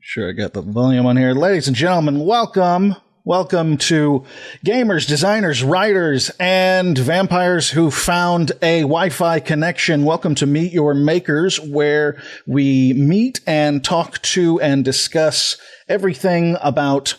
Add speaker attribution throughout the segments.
Speaker 1: Sure, I got the volume on here. Ladies and gentlemen, welcome. Welcome to gamers, designers, writers, and vampires who found a Wi-Fi connection. Welcome to Meet Your Makers, where we meet and talk to and discuss everything about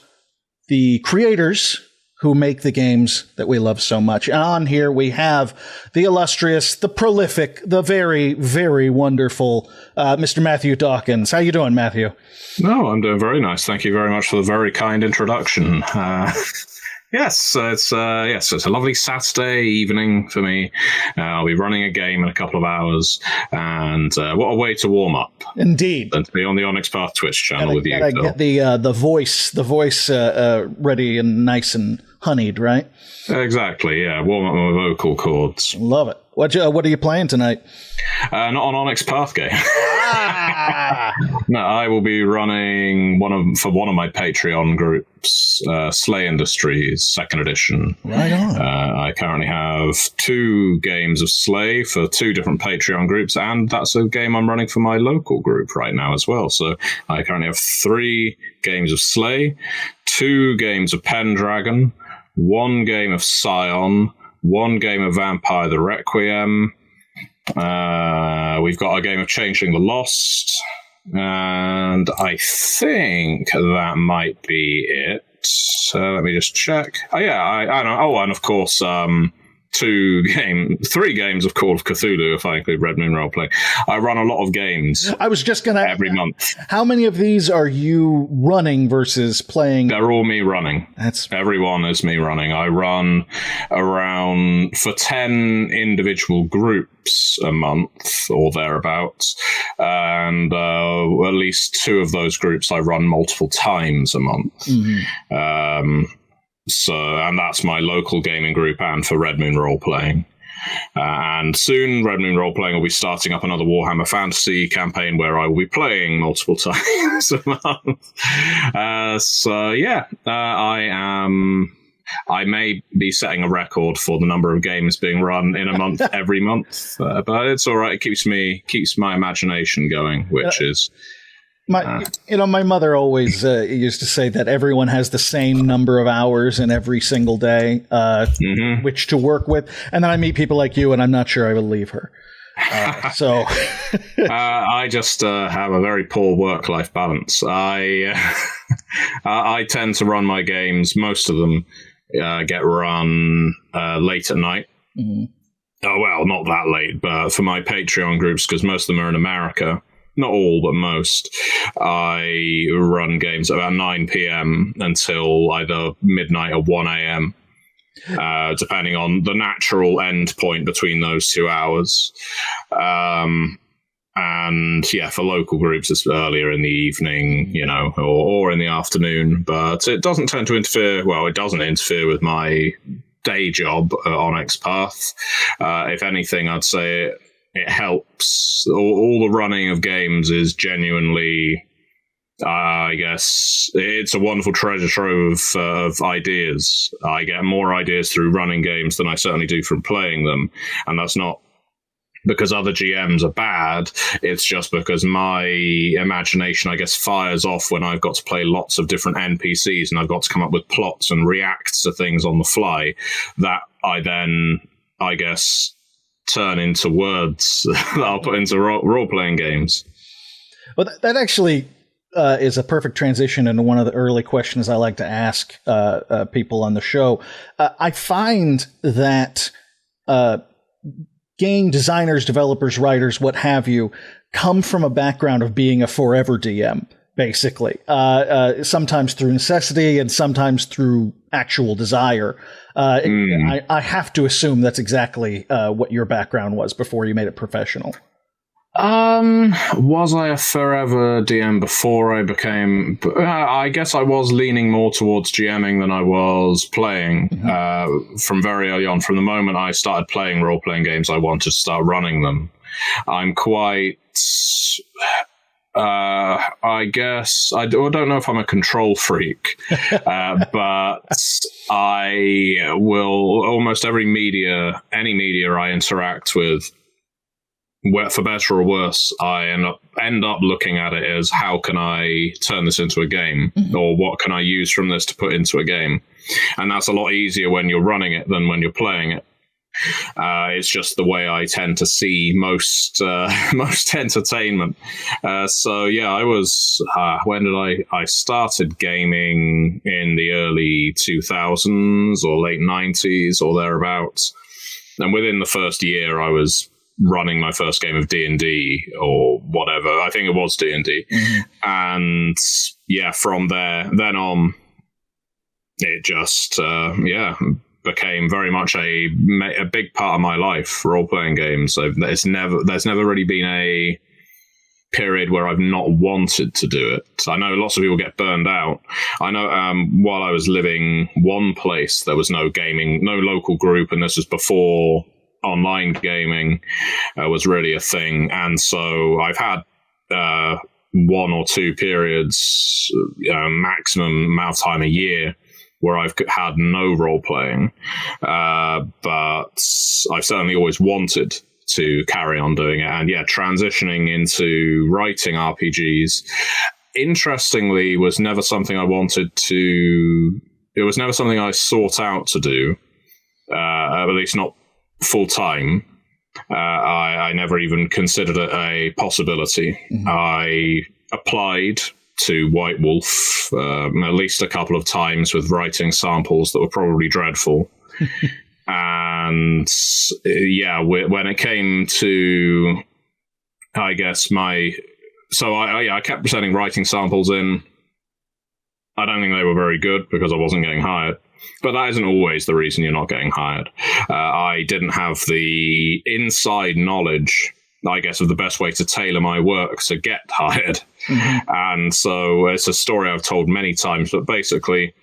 Speaker 1: the creators who make the games that we love so much. And on here we have the illustrious, the prolific, the very, very wonderful Mr. Matthew Dawkins. How you doing, Matthew?
Speaker 2: No, I'm doing very nice. Thank you very much for the very kind introduction. Yes, it's a lovely Saturday evening for me. I'll be running a game in a couple of hours, and what a way to warm up!
Speaker 1: Indeed,
Speaker 2: and to be on the Onyx Path Twitch channel with you.
Speaker 1: Get the voice ready and nice and honeyed, right?
Speaker 2: Exactly. Yeah, warm up my vocal cords.
Speaker 1: Love it. What are you playing tonight?
Speaker 2: Not an Onyx Path game. No, I will be running one of my Patreon groups, Slay Industries 2nd edition.
Speaker 1: Right on.
Speaker 2: I currently have 2 games of Slay for 2 different Patreon groups, and that's a game I'm running for my local group right now as well. So I currently have 3 games of Slay, 2 games of Pendragon, 1 game of Scion, 1 game of Vampire the Requiem. We've got a game of Changeling the Lost, and I think that might be it. Let me just check. Oh yeah, I know. Oh, and of course, 3 games of Call of Cthulhu, if I include Red Moon Roleplay. I run a lot of games.
Speaker 1: I was just going to
Speaker 2: every month.
Speaker 1: How many of these are you running versus playing?
Speaker 2: They're all me running. Everyone is me running. I run around for 10 individual groups a month or thereabouts, and at least 2 of those groups I run multiple times a month. Mm-hmm. And that's my local gaming group and for Red Moon Role-Playing. And soon, Red Moon Role-Playing will be starting up another Warhammer Fantasy campaign where I will be playing multiple times a month. I may be setting a record for the number of games being run in a month every month, but it's all right. It keeps my imagination going, which is...
Speaker 1: My mother always used to say that everyone has the same number of hours in every single day, which to work with. And then I meet people like you, and I'm not sure I will leave her.
Speaker 2: I just have a very poor work-life balance. I tend to run my games. Most of them get run late at night. Mm-hmm. Oh, well, not that late, but for my Patreon groups, because most of them are in America. Not all, but most. I run games at about 9 p.m. until either midnight or 1 a.m., depending on the natural end point between those 2 hours. And yeah, for local groups, it's earlier in the evening, or in the afternoon. But it doesn't tend to interfere. Well, it doesn't interfere with my day job at Onyx Path. If anything, I'd say it helps. All the running of games is genuinely, I guess, it's a wonderful treasure trove of ideas. I get more ideas through running games than I certainly do from playing them. And that's not because other GMs are bad. It's just because my imagination, I guess, fires off when I've got to play lots of different NPCs and I've got to come up with plots and react to things on the fly that I then, I guess, turn into words that I'll put into role-playing games.
Speaker 1: Well, that actually is a perfect transition into one of the early questions I like to ask people on the show. I find that game designers, developers, writers, what have you, come from a background of being a forever DM, basically. Sometimes through necessity and sometimes through actual desire. I have to assume that's exactly what your background was before you made it professional.
Speaker 2: Was I a forever DM before I became... I guess I was leaning more towards GMing than I was playing. Mm-hmm. From very early on. From the moment I started playing role-playing games, I wanted to start running them. I'm quite... I guess I don't know if I'm a control freak, but I will almost any media I interact with, for better or worse, I end up looking at it as, how can I turn this into a game, or what can I use from this to put into a game? And that's a lot easier when you're running it than when you're playing it. It's just the way I tend to see most entertainment. So yeah, I was when did I started gaming in the early 2000s or late 90s or thereabouts, and within the first year I was running my first game of D&D or whatever. I think it was D&D. And yeah, from then on, it just became very much a big part of my life, role-playing games. So there's never really been a period where I've not wanted to do it. I know lots of people get burned out. I know while I was living one place, there was no gaming, no local group, and this was before online gaming was really a thing. And so I've had one or two periods, maximum amount of time a year, where I've had no role playing, but I've certainly always wanted to carry on doing it. And yeah, transitioning into writing RPGs, interestingly, was never something I wanted to. It was never something I sought out to do, at least not full time. I never even considered it a possibility. I applied to White Wolf at least a couple of times with writing samples that were probably dreadful. And yeah, when it came to, I guess, I kept sending writing samples in. I don't think they were very good because I wasn't getting hired. But that isn't always the reason you're not getting hired. I didn't have the inside knowledge, I guess, of the best way to tailor my work to get hired. And so it's a story I've told many times, but basically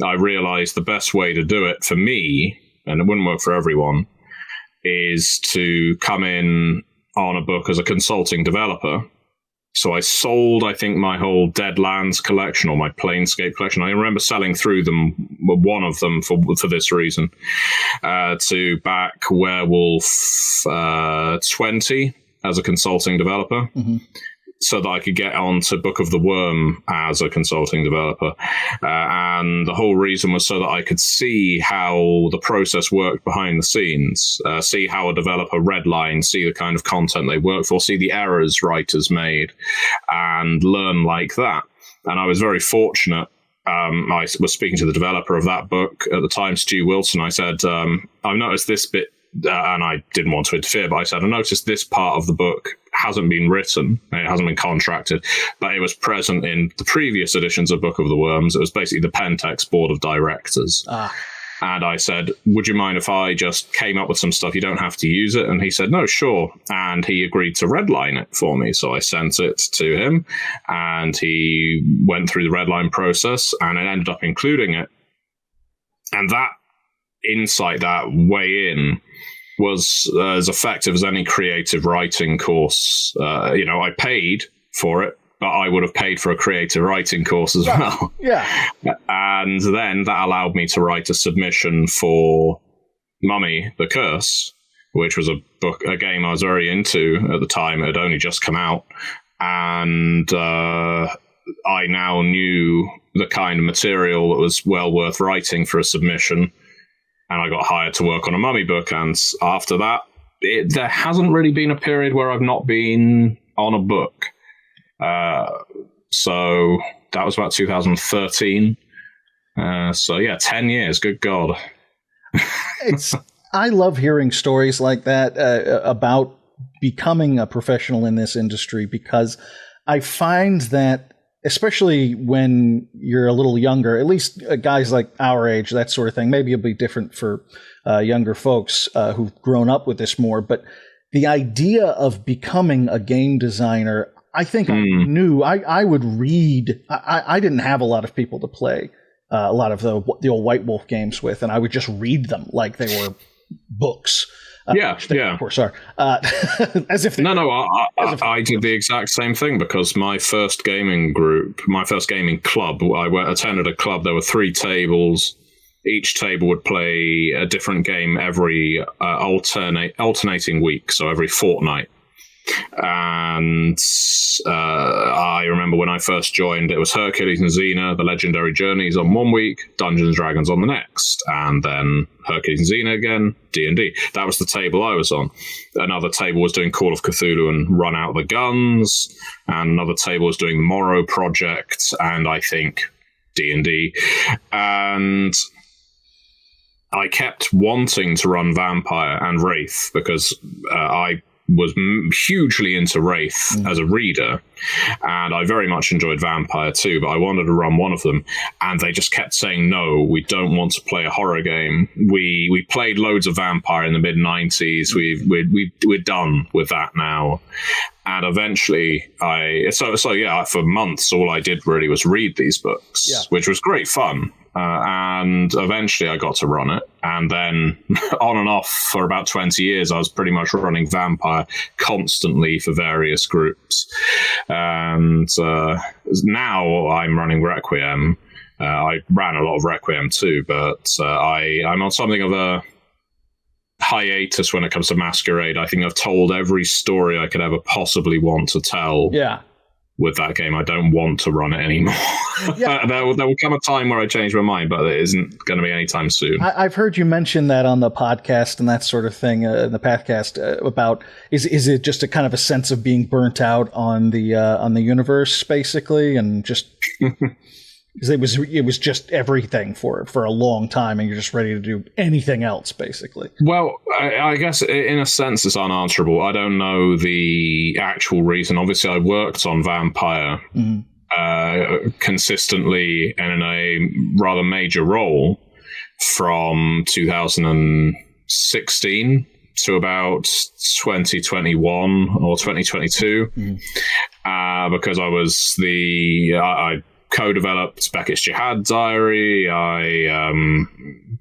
Speaker 2: I realized the best way to do it for me, and it wouldn't work for everyone, is to come in on a book as a consulting developer. So I sold, I think, my whole Deadlands collection or my Planescape collection. I remember selling through them, one of them for this reason, to back Werewolf 20 as a consulting developer, so that I could get on to Book of the Worm as a consulting developer. And the whole reason was so that I could see how the process worked behind the scenes, see how a developer redlined, see the kind of content they work for, see the errors writers made, and learn like that. And I was very fortunate. I was speaking to the developer of that book at the time, Stu Wilson. I said, I've noticed this bit, and I didn't want to interfere, but I said, I noticed this part of the book hasn't been written, it hasn't been contracted, but it was present in the previous editions of Book of the Worms. It was basically the Pentex board of directors. And I said, would you mind if I just came up with some stuff? You don't have to use it. And he said, no, sure. And he agreed to redline it for me. So I sent it to him, and he went through the redline process, and it ended up including it. And that insight, that way in, was as effective as any creative writing course. I paid for it, but I would have paid for a creative writing course as well.
Speaker 1: Yeah.
Speaker 2: And then that allowed me to write a submission for Mummy the Curse, which was a game I was very into at the time. It had only just come out. And I now knew the kind of material that was well worth writing for a submission. And I got hired to work on a Mummy book. And after that, there hasn't really been a period where I've not been on a book. So that was about 2013. So yeah, 10 years. Good God.
Speaker 1: I love hearing stories like that about becoming a professional in this industry, because I find that, especially when you're a little younger, at least guys like our age, that sort of thing. Maybe it'll be different for younger folks who've grown up with this more. But the idea of becoming a game designer, I think I knew I would read. I didn't have a lot of people to play a lot of the old White Wolf games with, and I would just read them like they were books. Of course are. As if
Speaker 2: I did the exact same thing, because my first gaming club, I attended a club. There were 3 tables. Each table would play a different game every alternating week, so every fortnight. And I remember when I first joined, it was Hercules and Xena, the Legendary Journeys on one week, Dungeons and Dragons on the next, and then Hercules and Xena again, D&D. That was the table I was on. Another table was doing Call of Cthulhu and Run Out the Guns, and another table was doing Morrow Project, and I think D&D. And I kept wanting to run Vampire and Wraith because I was hugely into Wraith as a reader, and I very much enjoyed Vampire too, but I wanted to run one of them, and they just kept saying, no, we don't want to play a horror game. We played loads of Vampire in the mid-90s. We're done with that now. And eventually for months, all I did really was read these books, which was great fun. And eventually I got to run it. And then on and off for about 20 years, I was pretty much running Vampire constantly for various groups. And now I'm running Requiem. I ran a lot of Requiem too, but I'm on something of a hiatus when it comes to Masquerade. I think I've told every story I could ever possibly want to tell.
Speaker 1: Yeah.
Speaker 2: With that game, I don't want to run it anymore. Yeah. there will come a time where I change my mind, but it isn't going to be anytime soon.
Speaker 1: I've heard you mention that on the podcast and that sort of thing, in the podcast about is it just a kind of a sense of being burnt out on the universe, basically, and just because it was just everything for a long time, and you're just ready to do anything else, basically.
Speaker 2: Well, I guess in a sense it's unanswerable. I don't know the actual reason. Obviously, I worked on Vampire consistently and in a rather major role from 2016 to about 2021 or 2022, because I was I co-developed Beckett's Jihad Diary. I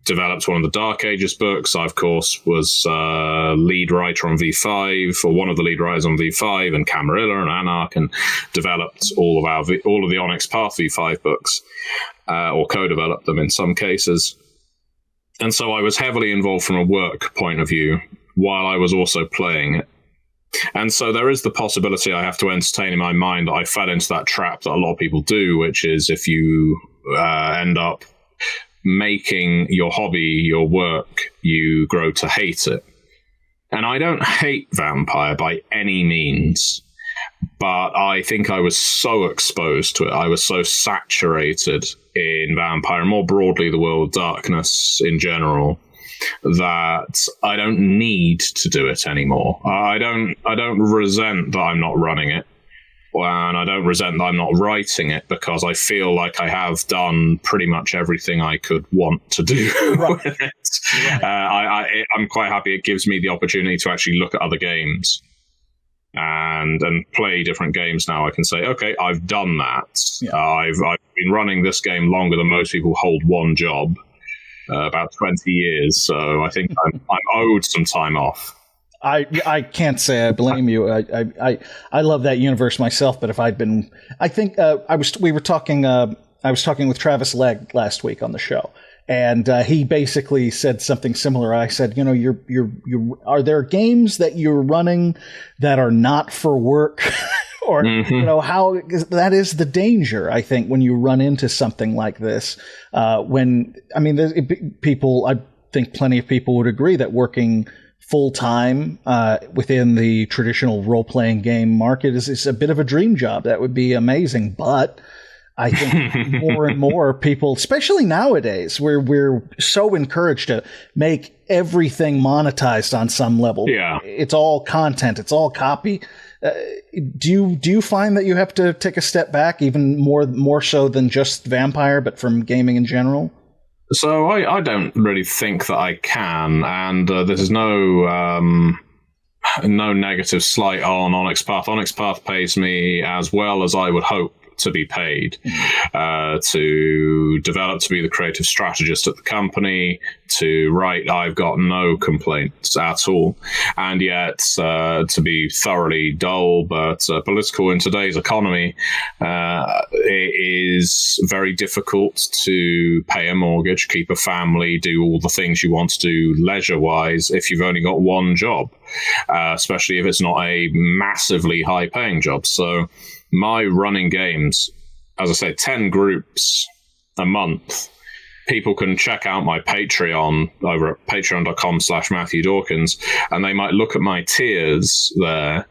Speaker 2: developed one of the Dark Ages books. I, of course, was lead writer on V5, or one of the lead writers on V5, and Camarilla and Anarch, and developed all of the Onyx Path V5 books, or co-developed them in some cases. And so I was heavily involved from a work point of view while I was also playing it. And so there is the possibility I have to entertain in my mind that I fell into that trap that a lot of people do, which is if you end up making your hobby your work, you grow to hate it. And I don't hate Vampire by any means, but I think I was so exposed to it. I was so saturated in Vampire, and more broadly the world of darkness in general, that I don't need to do it anymore. I don't resent that I'm not running it, and I don't resent that I'm not writing it, because I feel like I have done pretty much everything I could want to do with it. Right. I'm quite happy it gives me the opportunity to actually look at other games and play different games now. I can say, okay, I've done that. Yeah. I've been running this game longer than most people hold one job. About 20 years, so I think I'm owed some time off.
Speaker 1: I can't say I blame you. I love that universe myself, but if I'd been, I think I was talking with Travis Legg last week on the show, and he basically said something similar. I said, are there games that you're running that are not for work? Or, that is the danger, I think, when you run into something like this. I think plenty of people would agree that working full-time within the traditional role-playing game market is a bit of a dream job. That would be amazing. But I think more and more people, especially nowadays, where we're so encouraged to make everything monetized on some level. Yeah. It's all content. It's all copy. Do you find that you have to take a step back, even more so than just Vampire, but from gaming in general?
Speaker 2: So I don't really think that I can, and this is no negative slight on Onyx Path. Onyx Path pays me as well as I would hope to be paid, to develop, to be the creative strategist at the company, to write. I've got no complaints at all. And yet, to be thoroughly dull, but political in today's economy, it is very difficult to pay a mortgage, keep a family, do all the things you want to do leisure-wise if you've only got one job. especially if it's not a massively high-paying job. So my running games, as I say, 10 groups a month. People can check out my Patreon over at patreon.com/Matthew Dawkins, and they might look at my tiers there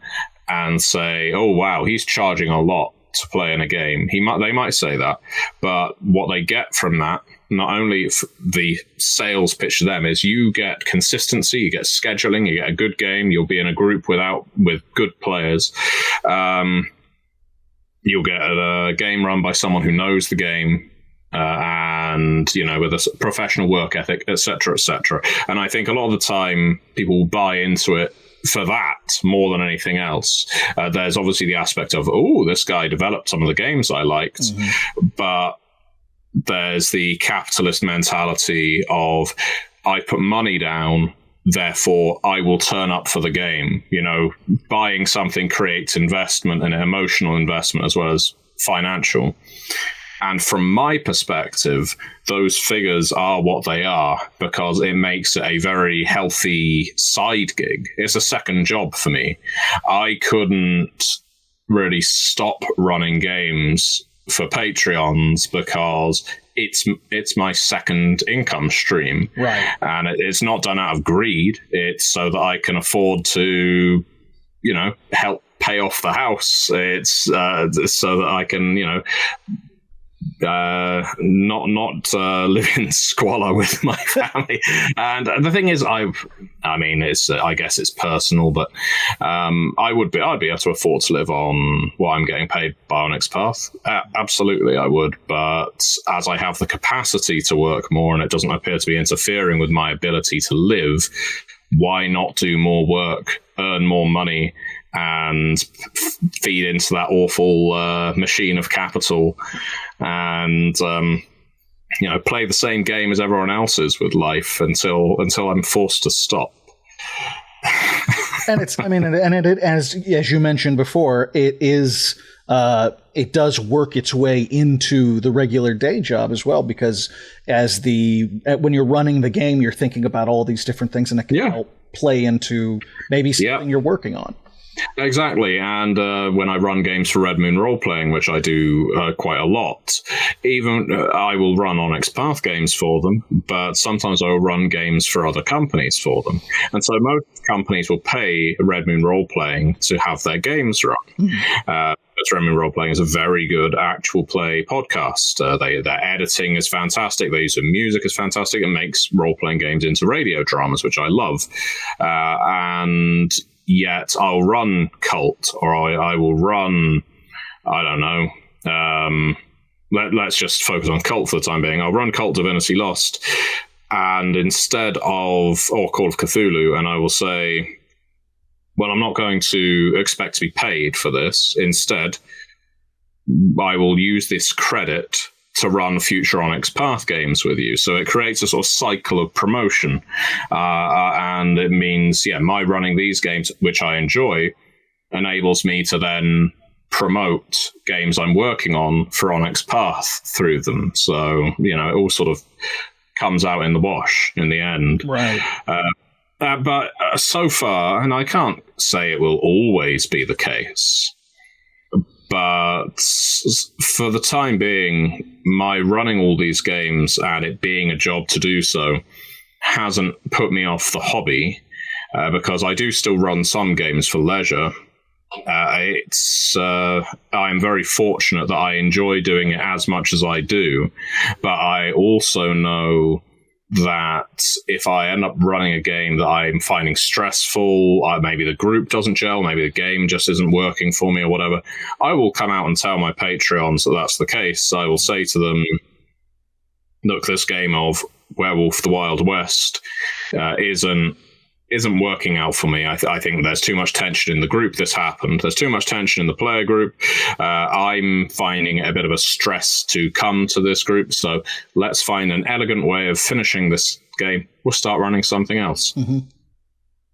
Speaker 2: and say, oh, wow, he's charging a lot to play in a game. They might say that, but what they get from that, not only the sales pitch to them, is you get consistency, you get scheduling, you get a good game, you'll be in a group with good players. You'll get a game run by someone who knows the game, and, you know, with a professional work ethic, etc., etc. And I think a lot of the time people will buy into it for that more than anything else. There's obviously the aspect of, oh, this guy developed some of the games I liked, but there's the capitalist mentality of, I put money down, therefore I will turn up for the game. You know, buying something creates investment, and emotional investment as well as financial. And from my perspective, those figures are what they are because it makes it a very healthy side gig. It's a second job for me. I couldn't really stop running games for Patreons because it's my second income stream.
Speaker 1: Right.
Speaker 2: And it's not done out of greed. It's so that I can afford to, you know, help pay off the house. It's so that I can, you know, not live in squalor with my family. And the thing is, I guess it's personal, but I'd be able to afford to live on what I'm getting paid by Onyx Path. Absolutely, I would. But as I have the capacity to work more, and it doesn't appear to be interfering with my ability to live, why not do more work, earn more money, and feed into that awful machine of capital, and you know, play the same game as everyone else is with life until I'm forced to stop.
Speaker 1: And it's, I mean, and it as you mentioned before, it is it does work its way into the regular day job as well, because when you're running the game, you're thinking about all these different things, and it can help play into maybe something you're working on.
Speaker 2: Exactly, and when I run games for Red Moon Role Playing, which I do quite a lot, even I will run Onyx Path games for them, but sometimes I will run games for other companies for them. And so most companies will pay Red Moon Role Playing to have their games run. Red Moon Role Playing is a very good actual play podcast. Their editing is fantastic. Their use of music is fantastic. It makes role-playing games into radio dramas, which I love. And yet I'll run Cult, or I will run, I don't know, let's just focus on Cult for the time being. I'll run Cult Divinity Lost, and instead of, or Call of Cthulhu, and I will say, well, I'm not going to expect to be paid for this. Instead, I will use this credit to run future Onyx Path games with you. So it creates a sort of cycle of promotion. And it means, my running these games, which I enjoy, enables me to then promote games I'm working on for Onyx Path through them. So, you know, it all sort of comes out in the wash in the end.
Speaker 1: Right.
Speaker 2: But so far, and I can't say it will always be the case, but for the time being, my running all these games and it being a job to do so hasn't put me off the hobby, because I do still run some games for leisure. I'm very fortunate that I enjoy doing it as much as I do, but I also know that if I end up running a game that I'm finding stressful, maybe the group doesn't gel, maybe the game just isn't working for me or whatever, I will come out and tell my Patreons that that's the case. I will say to them, look, this game of Werewolf the Wild West isn't working out for me. I think there's too much tension in the group. This happened. There's too much tension in the player group. I'm finding it a bit of a stress to come to this group. So let's find an elegant way of finishing this game. We'll start running something else. Mm-hmm.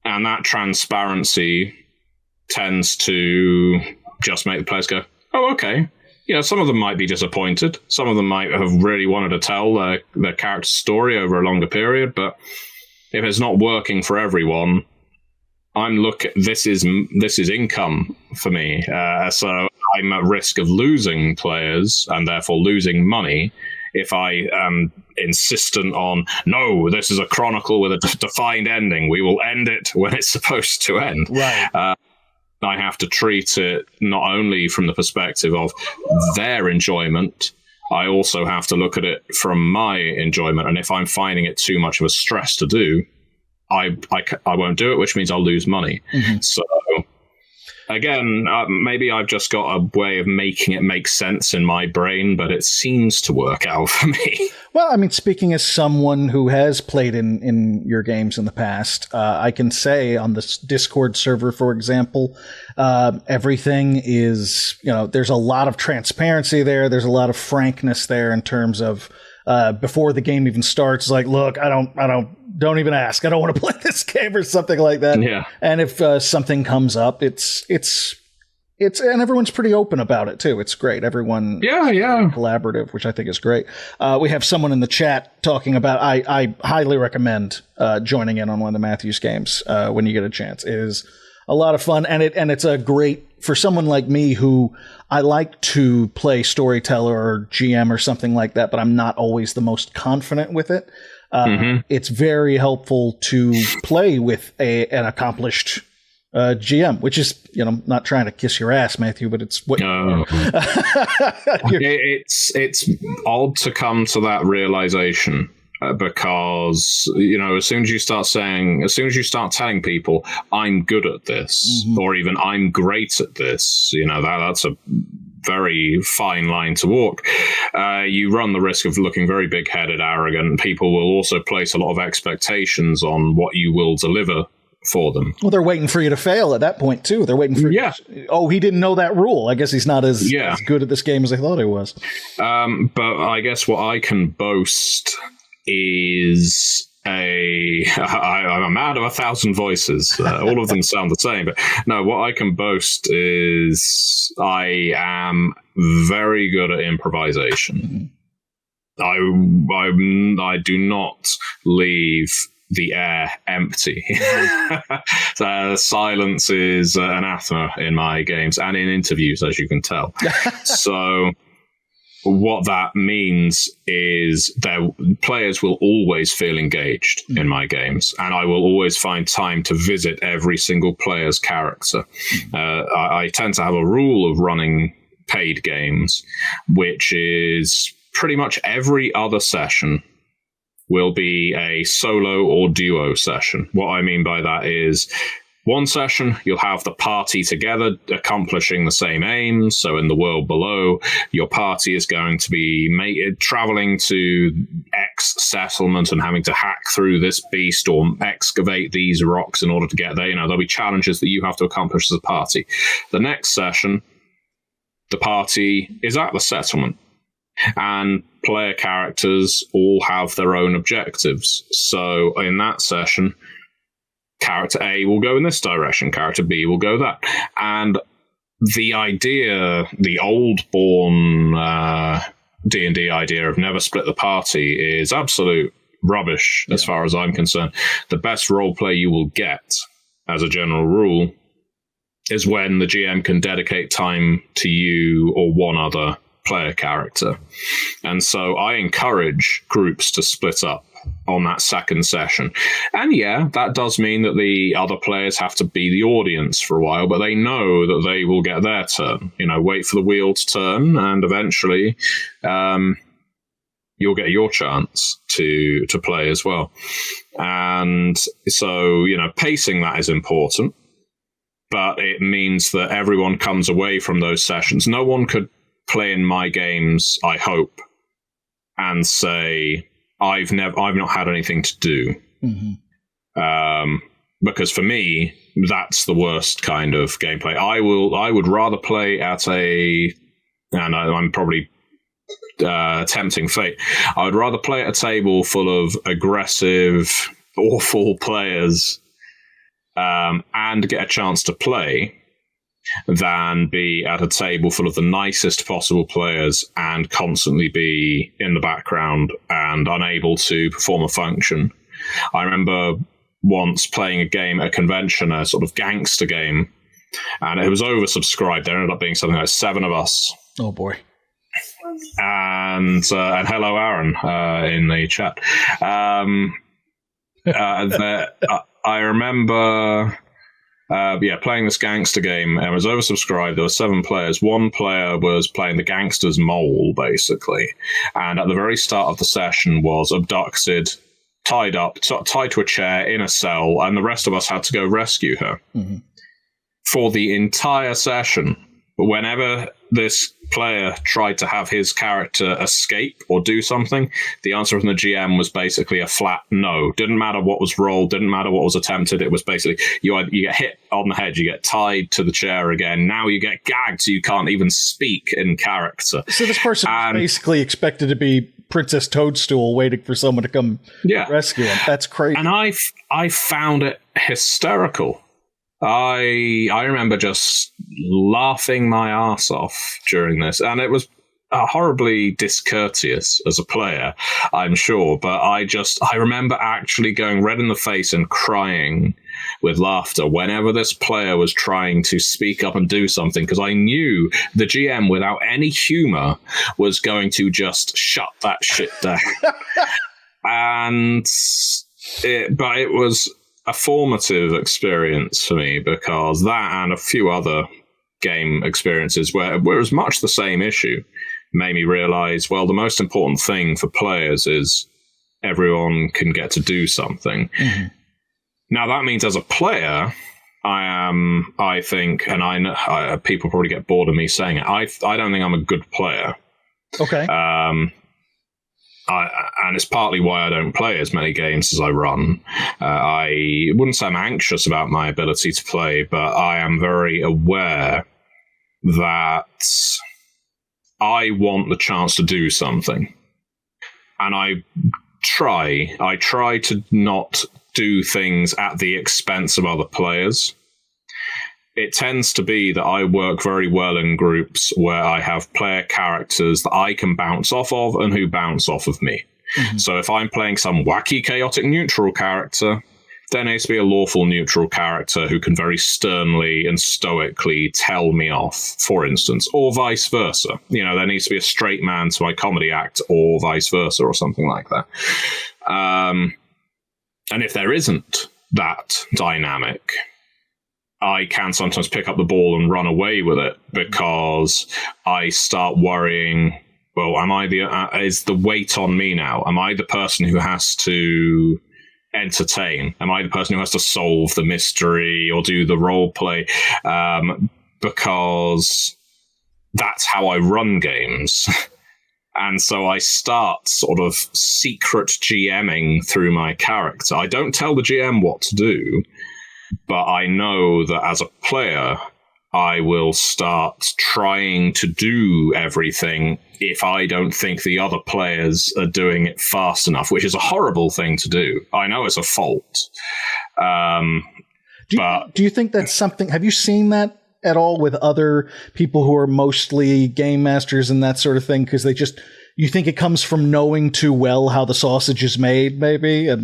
Speaker 2: And that transparency tends to just make the players go, oh, okay. You know, some of them might be disappointed. Some of them might have really wanted to tell their character story over a longer period, but if it's not working for everyone, this is income for me. So I'm at risk of losing players and therefore losing money if I am insistent on, no, this is a chronicle with a defined ending. We will end it when it's supposed to end.
Speaker 1: Right.
Speaker 2: I have to treat it not only from the perspective of their enjoyment, I also have to look at it from my enjoyment. And if I'm finding it too much of a stress to do, I won't do it, which means I'll lose money. Mm-hmm. So again, maybe I've just got a way of making it make sense in my brain, but it seems to work out for me.
Speaker 1: Well, I mean, speaking as someone who has played in your games in the past, I can say on this Discord server, for example, everything is, there's a lot of transparency there. There's a lot of frankness there in terms of before the game even starts, it's like, look, don't even ask. I don't want to play this game or something like that.
Speaker 2: Yeah.
Speaker 1: And if something comes up, it's and everyone's pretty open about it too. It's great. Everyone, collaborative, which I think is great. We have someone in the chat talking about. I highly recommend joining in on one of the Matthews games when you get a chance. It is a lot of fun, and it's a great for someone like me who I like to play storyteller or GM or something like that, but I'm not always the most confident with it. It's very helpful to play with an accomplished GM, which is, not trying to kiss your ass, Matthew, but it's what
Speaker 2: it's odd to come to that realization. Because, as soon as you start telling people, I'm good at this, or even I'm great at this, that's a very fine line to walk. You run the risk of looking very big-headed, arrogant. People will also place a lot of expectations on what you will deliver for them.
Speaker 1: Well, they're waiting for you to fail at that point, too. They're waiting for you. Oh, he didn't know that rule. I guess he's not as good at this game as I thought he was.
Speaker 2: But I guess what I can boast is I'm a man of 1,000 voices. All of them sound the same, but no, what I can boast is I am very good at improvisation. I do not leave the air empty. Silence is anathema in my games and in interviews, as you can tell. So what that means is players will always feel engaged in my games, and I will always find time to visit every single player's character. I tend to have a rule of running paid games, which is pretty much every other session will be a solo or duo session. What I mean by that is one session, you'll have the party together accomplishing the same aims. So in the world below, your party is going to be traveling to X settlement and having to hack through this beast or excavate these rocks in order to get there. There'll be challenges that you have to accomplish as a party. The next session, the party is at the settlement, and player characters all have their own objectives. So in that session, character A will go in this direction, character B will go that. And the idea, the old-born D&D idea of never split the party is absolute rubbish as far as I'm concerned. The best roleplay you will get, as a general rule, is when the GM can dedicate time to you or one other player character. And so I encourage groups to split up on that second session. And that does mean that the other players have to be the audience for a while, but they know that they will get their turn. Wait for the wheel to turn, and eventually you'll get your chance to play as well. And so, pacing that is important, but it means that everyone comes away from those sessions. No one could play in my games, I hope, and say, I've not had anything to do. Because for me, that's the worst kind of gameplay. I would rather play at and I'm probably tempting fate. I would rather play at a table full of aggressive, awful players and get a chance to play than be at a table full of the nicest possible players and constantly be in the background and unable to perform a function. I remember once playing a game at a convention, a sort of gangster game, and it was oversubscribed. There ended up being something like 7 of us.
Speaker 1: Oh boy!
Speaker 2: And hello, Aaron, in the chat. I remember, playing this gangster game, and it was oversubscribed. There were 7 players. One player was playing the gangster's mole, basically, and at the very start of the session was abducted, tied to a chair in a cell, and the rest of us had to go rescue her. Mm-hmm. For the entire session, whenever this player tried to have his character escape or do something, the answer from the GM was basically a flat no. Didn't matter what was rolled, didn't matter what was attempted. It was basically you get hit on the head, you get tied to the chair again. Now you get gagged, so you can't even speak in character.
Speaker 1: So this person was basically expected to be Princess Toadstool waiting for someone to come rescue him. That's crazy.
Speaker 2: And I found it hysterical. I remember just laughing my ass off during this, and it was horribly discourteous as a player, I'm sure, but I remember actually going red in the face and crying with laughter whenever this player was trying to speak up and do something, because I knew the GM, without any humor, was going to just shut that shit down. But it was a formative experience for me, because that and a few other game experiences where it was much the same issue made me realize, well, the most important thing for players is everyone can get to do something. Mm-hmm. Now, that means as a player, I think, and I know people probably get bored of me saying it, I don't think I'm a good player.
Speaker 1: Okay.
Speaker 2: And it's partly why I don't play as many games as I run. I wouldn't say I'm anxious about my ability to play, but I am very aware that I want the chance to do something. And I try to not do things at the expense of other players. It tends to be that I work very well in groups where I have player characters that I can bounce off of and who bounce off of me. Mm-hmm. So if I'm playing some wacky, chaotic neutral character, there needs to be a lawful neutral character who can very sternly and stoically tell me off, for instance, or vice versa. You know, there needs to be a straight man to my comedy act, or vice versa, or something like that. And if there isn't that dynamic, I can sometimes pick up the ball and run away with it, because I start worrying, well, is the weight on me now? Am I the person who has to entertain? Am I the person who has to solve the mystery or do the role play? Because that's how I run games. And so I start sort of secret GMing through my character. I don't tell the GM what to do, but I know that as a player, I will start trying to do everything if I don't think the other players are doing it fast enough, which is a horrible thing to do. I know it's a fault.
Speaker 1: Do you think that's something? Have you seen that at all with other people who are mostly game masters and that sort of thing? Because you think it comes from knowing too well how the sausage is made, maybe?
Speaker 2: I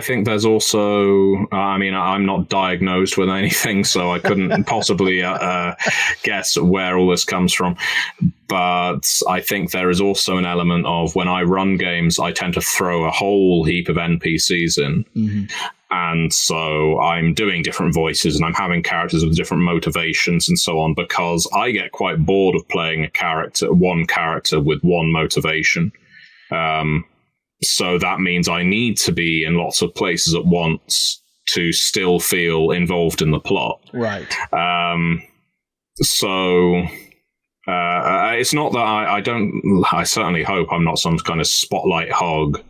Speaker 2: think there's also, I'm not diagnosed with anything, so I couldn't possibly guess where all this comes from. But I think there is also an element of, when I run games, I tend to throw a whole heap of NPCs in. Mm-hmm. And so I'm doing different voices and I'm having characters with different motivations and so on, because I get quite bored of playing one character with one motivation. So that means I need to be in lots of places at once to still feel involved in the plot.
Speaker 1: Right.
Speaker 2: It's not that I certainly hope I'm not some kind of spotlight hog.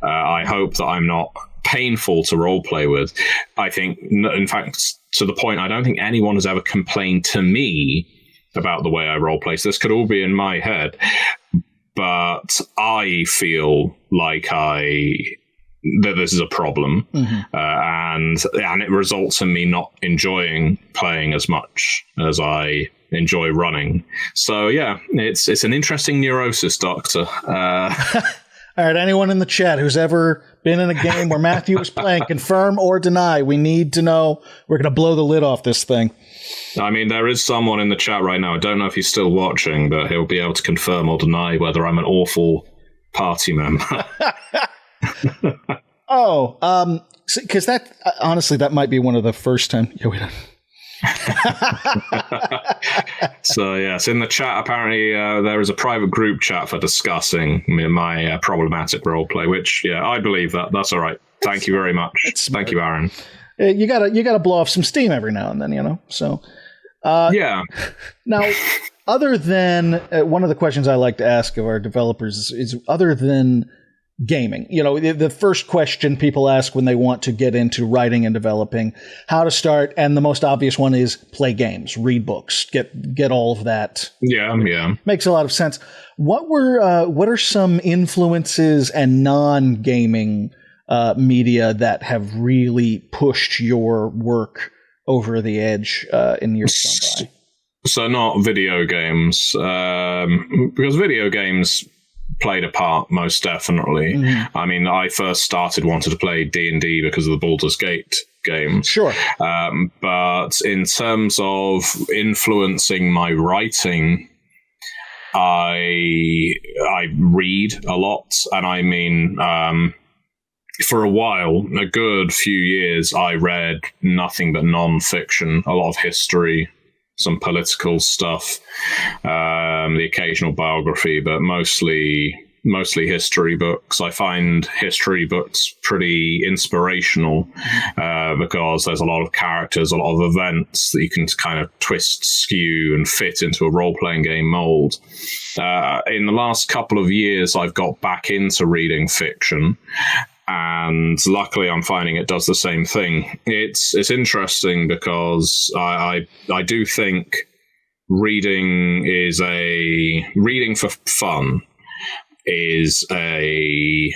Speaker 2: I hope that I'm not painful to roleplay with. I think, in fact, to the point, I don't think anyone has ever complained to me about the way I roleplay. So this could all be in my head, but I feel like that this is a problem, mm-hmm. And it results in me not enjoying playing as much as I enjoy running. So yeah, it's an interesting neurosis, Doctor.
Speaker 1: All right, anyone in the chat who's ever been in a game where Matthew was playing, confirm or deny. We need to know. We're going to blow the lid off this thing.
Speaker 2: I mean, there is someone in the chat right now. I don't know if he's still watching, but he'll be able to confirm or deny whether I'm an awful party member.
Speaker 1: Because that, honestly, that might be one of the first time. Yeah, we don't.
Speaker 2: So yes, in the chat apparently there is a private group chat for discussing my problematic roleplay, which I believe that's all right. Thank you very much. Thank you, Aaron.
Speaker 1: You gotta blow off some steam every now and then, so
Speaker 2: yeah.
Speaker 1: Now, other than one of the questions I like to ask of our developers is other than gaming, the first question people ask when they want to get into writing and developing, how to start, and the most obvious one is play games, read books, get all of that.
Speaker 2: Yeah.
Speaker 1: Makes a lot of sense. What are some influences and non-gaming media that have really pushed your work over the edge in years gone by?
Speaker 2: So not video games, because video games played a part, most definitely. Mm-hmm. I mean, I first started wanting to play D&D because of the Baldur's Gate games.
Speaker 1: Sure.
Speaker 2: But in terms of influencing my writing, I read a lot. And I mean, for a while, a good few years, I read nothing but non-fiction, a lot of history, some political stuff, the occasional biography, but mostly history books. I find history books pretty inspirational because there's a lot of characters, a lot of events that you can kind of twist, skew, and fit into a role-playing game mold. In the last couple of years, I've got back into reading fiction, and luckily I'm finding it does the same thing. It's interesting because I do think reading for fun is a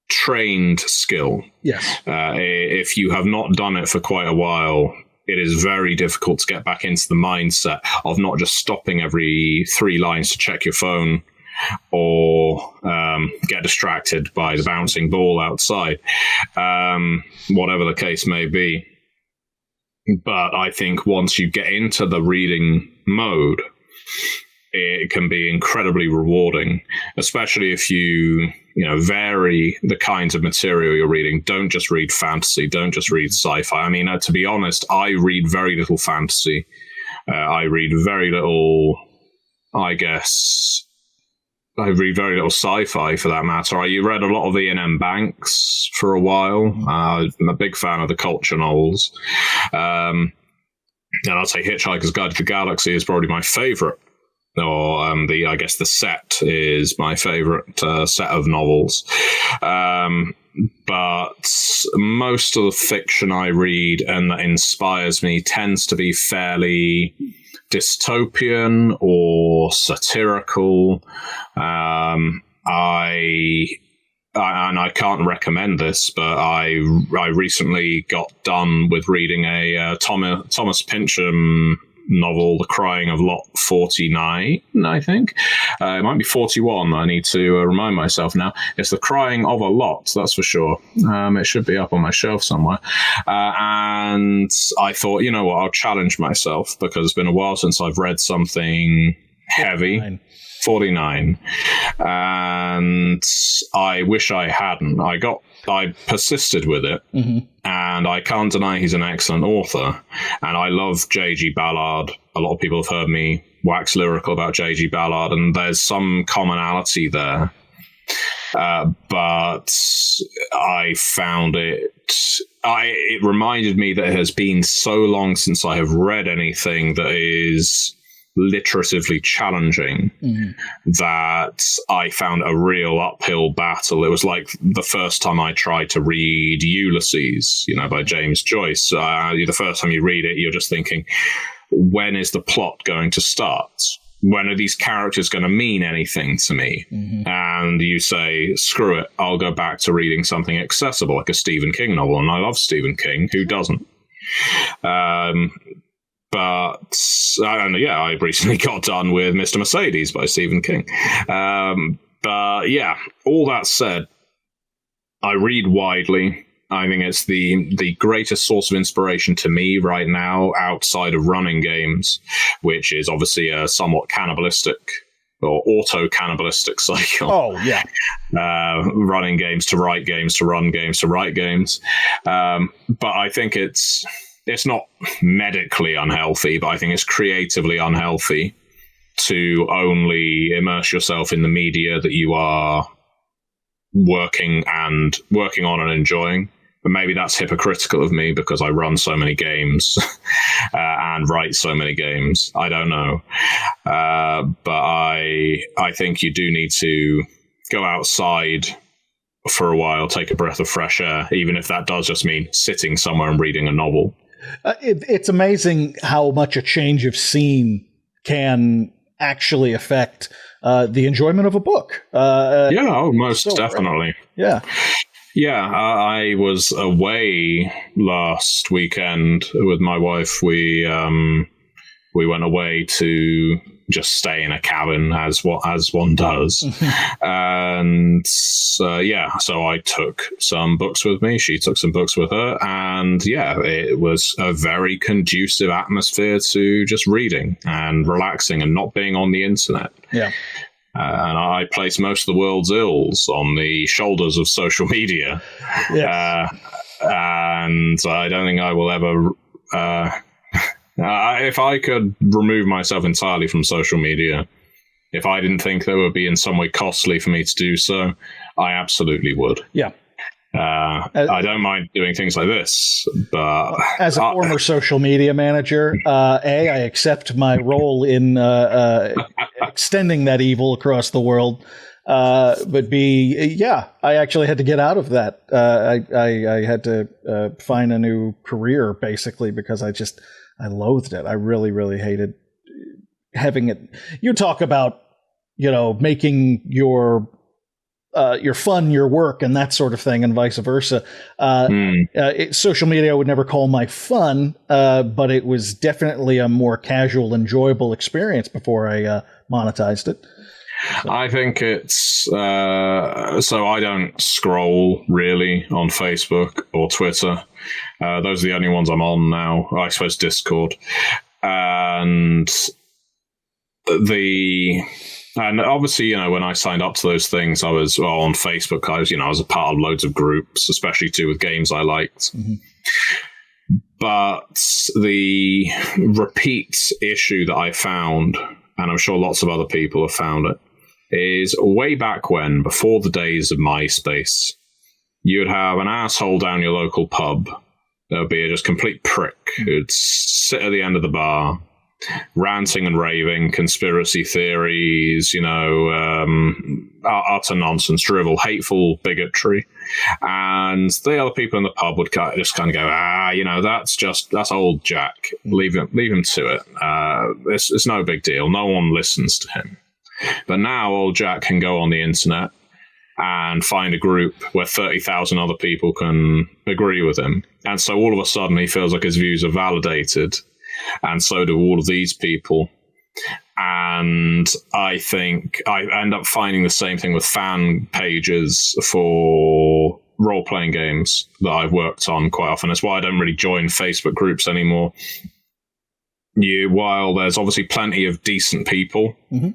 Speaker 2: trained skill.
Speaker 1: Yes.
Speaker 2: If you have not done it for quite a while, it is very difficult to get back into the mindset of not just stopping every 3 lines to check your phone or get distracted by the bouncing ball outside, whatever the case may be. But I think once you get into the reading mode, it can be incredibly rewarding, especially if you vary the kinds of material you're reading. Don't just read fantasy. Don't just read sci-fi. I mean, to be honest, I read very little fantasy. I read very little, I read very little sci-fi for that matter. I read a lot of Ian Banks for a while. I'm a big fan of the culture novels. And I'd say Hitchhiker's Guide to the Galaxy is probably my favorite. Or the set is my favorite set of novels. But most of the fiction I read and that inspires me tends to be fairly dystopian or satirical. And I can't recommend this, but I recently got done with reading a Thomas Pynchon novel, The Crying of Lot 49, I think. It might be 41. I need to remind myself now. It's The Crying of a Lot, that's for sure. It should be up on my shelf somewhere. And I thought, you know what, I'll challenge myself because it's been a while since I've read something heavy. 49. And I wish I hadn't. I persisted with it, and I can't deny he's an excellent author. And I love J.G. Ballard. A lot of people have heard me wax lyrical about J.G. Ballard, and there's some commonality there. But I found it reminded me that it has been so long since I have read anything that is literatively challenging that I found a real uphill battle. It was like the first time I tried to read Ulysses, by James Joyce. The first time you read it, you're just thinking, when is the plot going to start? When are these characters going to mean anything to me? And you say, screw it, I'll go back to reading something accessible, like a Stephen King novel. And I love Stephen King. Who doesn't? I recently got done with Mr. Mercedes by Stephen King. But yeah, all that said, I read widely. I think it's the greatest source of inspiration to me right now outside of running games, which is obviously a somewhat cannibalistic or auto-cannibalistic cycle.
Speaker 1: Oh, yeah.
Speaker 2: Running games to write games to run games to write games. But I think it's not medically unhealthy, but I think it's creatively unhealthy to only immerse yourself in the media that you are working on and enjoying. But maybe that's hypocritical of me because I run so many games and write so many games. I don't know. But I think you do need to go outside for a while, take a breath of fresh air, even if that does just mean sitting somewhere and reading a novel.
Speaker 1: It's amazing how much a change of scene can actually affect the enjoyment of a book.
Speaker 2: Most definitely.
Speaker 1: Right. Yeah.
Speaker 2: Yeah, I was away last weekend with my wife. We went away to just stay in a cabin as one does, and so I took some books with me. She took some books with her, and it was a very conducive atmosphere to just reading and relaxing and not being on the internet.
Speaker 1: Yeah.
Speaker 2: And I place most of the world's ills on the shoulders of social media.
Speaker 1: Yes.
Speaker 2: And I don't think I will ever... if I could remove myself entirely from social media, if I didn't think that would be in some way costly for me to do so, I absolutely would.
Speaker 1: Yeah.
Speaker 2: I don't mind doing things like this, but...
Speaker 1: As a former social media manager, I accept my role in extending that evil across the world. But B, I actually had to get out of that. I had to find a new career, basically, because I loathed it. I really, really hated having it. You talk about, making your fun your work and that sort of thing, and vice versa. Social media I would never call my fun, but it was definitely a more casual, enjoyable experience before I monetized it. So.
Speaker 2: I think it's so I don't scroll really on Facebook or Twitter. Those are the only ones I'm on now. I suppose Discord. And obviously, when I signed up to those things, I was on Facebook. I was a part of loads of groups, especially with games I liked. Mm-hmm. But the repeat issue that I found, and I'm sure lots of other people have found it, is way back when, before the days of MySpace, you'd have an asshole down your local pub. There'd be a just complete prick who'd sit at the end of the bar, ranting and raving, conspiracy theories, utter nonsense, drivel, hateful bigotry. And the other people in the pub would just kind of go, that's old Jack. Leave him to it. It's no big deal. No one listens to him. But now old Jack can go on the internet and find a group where 30,000 other people can agree with him. And so all of a sudden he feels like his views are validated. And so do all of these people. And I think I end up finding the same thing with fan pages for role-playing games that I've worked on quite often. That's why I don't really join Facebook groups anymore. While there's obviously plenty of decent people, mm-hmm.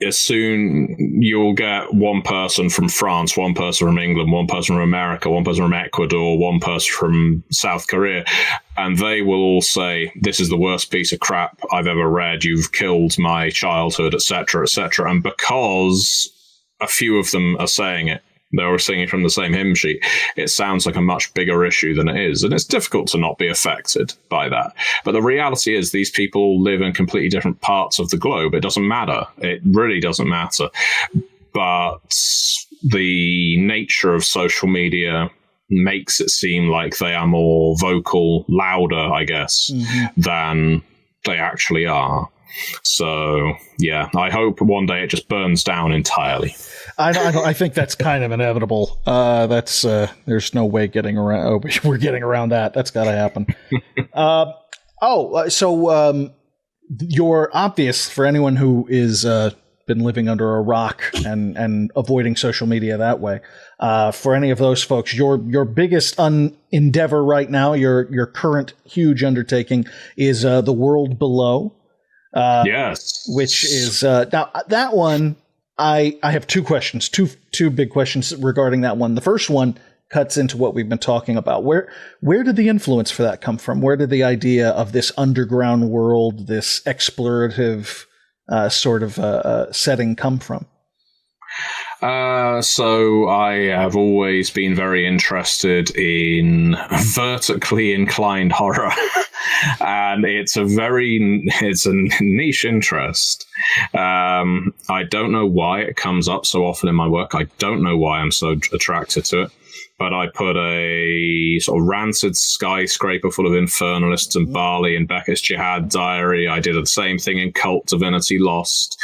Speaker 2: As soon you'll get one person from France, one person from England, one person from America, one person from Ecuador, one person from South Korea, and they will all say, this is the worst piece of crap I've ever read, you've killed my childhood, etc., etc. And because a few of them are saying it, they're singing from the same hymn sheet, it sounds like a much bigger issue than it is. And it's difficult to not be affected by that. But the reality is these people live in completely different parts of the globe. It doesn't matter. It really doesn't matter. But the nature of social media makes it seem like they are more vocal, louder, I guess, mm-hmm. than they actually are. So, I hope one day it just burns down entirely.
Speaker 1: I think that's kind of inevitable. There's no way getting around. We're getting around that. That's got to happen. So you're obvious for anyone who is been living under a rock and avoiding social media that way. For any of those folks, your biggest endeavor right now, your current huge undertaking is The World Below.
Speaker 2: Yes.
Speaker 1: Which is now that one. I have two questions, two big questions regarding that one. The first one cuts into what we've been talking about. Where did the influence for that come from? Where did the idea of this underground world, this explorative sort of setting come from?
Speaker 2: So I have always been very interested in vertically inclined horror, and it's a niche interest. I don't know why it comes up so often in my work. I don't know why I'm so attracted to it. But I put a sort of rancid skyscraper full of infernalists and Bali in Beckett's Jihad Diary. I did the same thing in Cult Divinity Lost.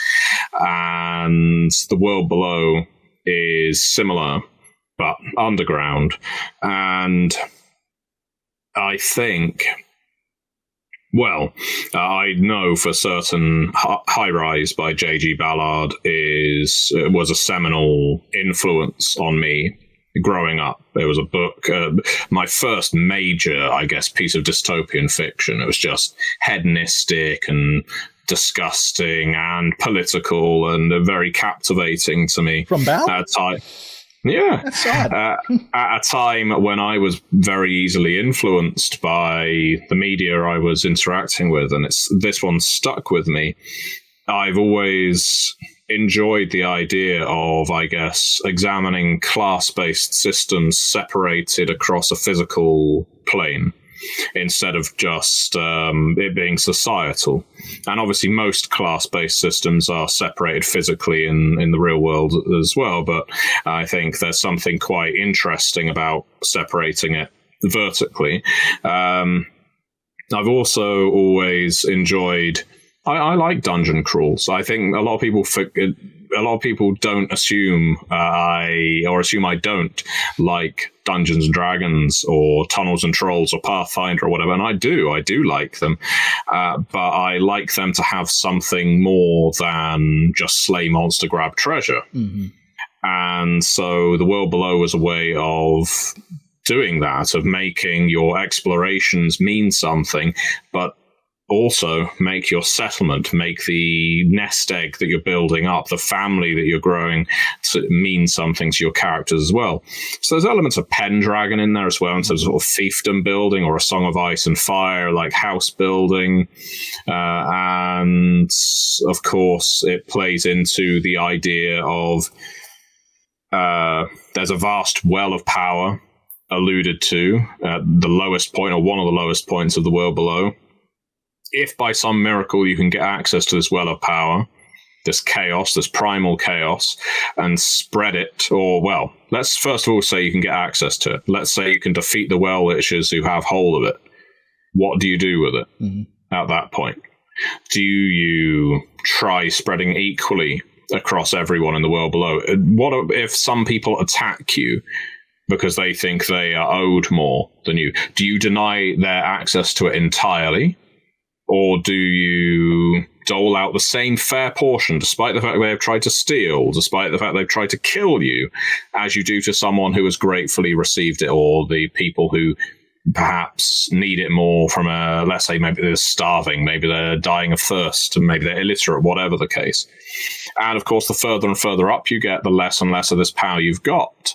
Speaker 2: And The World Below is similar, but underground. And I think, well, I know for certain High Rise by J.G. Ballard was a seminal influence on me growing up. It was a book, my first major, I guess, piece of dystopian fiction. It was just hedonistic and disgusting and political and very captivating to me.
Speaker 1: From Ballard?
Speaker 2: At a time, yeah.
Speaker 1: That's odd.
Speaker 2: At a time when I was very easily influenced by the media I was interacting with, and this one stuck with me. I've always enjoyed the idea of, I guess, examining class-based systems separated across a physical plane instead of just it being societal. And obviously most class-based systems are separated physically in the real world as well, but I think there's something quite interesting about separating it vertically. I've also always enjoyed... I like dungeon crawls. I think a lot of people don't assume assume I don't like Dungeons and Dragons or Tunnels and Trolls or Pathfinder or whatever, and I do like them, but I like them to have something more than just slay monster, grab treasure. Mm-hmm. And so The World Below was a way of doing that, of making your explorations mean something, but also make your settlement, make the nest egg that you're building up, the family that you're growing, to mean something to your characters as well. So there's elements of Pendragon in there as well, in terms of sort of fiefdom building or A Song of Ice and Fire, like house building. And of course, it plays into the idea of there's a vast well of power alluded to at the lowest point, or one of the lowest points of The World Below. If by some miracle you can get access to this well of power, this chaos, this primal chaos, and spread it, or, well, let's first of all say you can get access to it. Let's say you can defeat the well witches who have hold of it. What do you do with it at that point? Do you try spreading equally across everyone in the world below? What if some people attack you because they think they are owed more than you? Do you deny their access to it entirely? Or do you dole out the same fair portion, despite the fact that they've tried to steal, despite the fact they've tried to kill you, as you do to someone who has gratefully received it, or the people who perhaps need it more from let's say maybe they're starving, maybe they're dying of thirst, maybe they're illiterate, whatever the case. And of course, the further and further up you get, the less and less of this power you've got.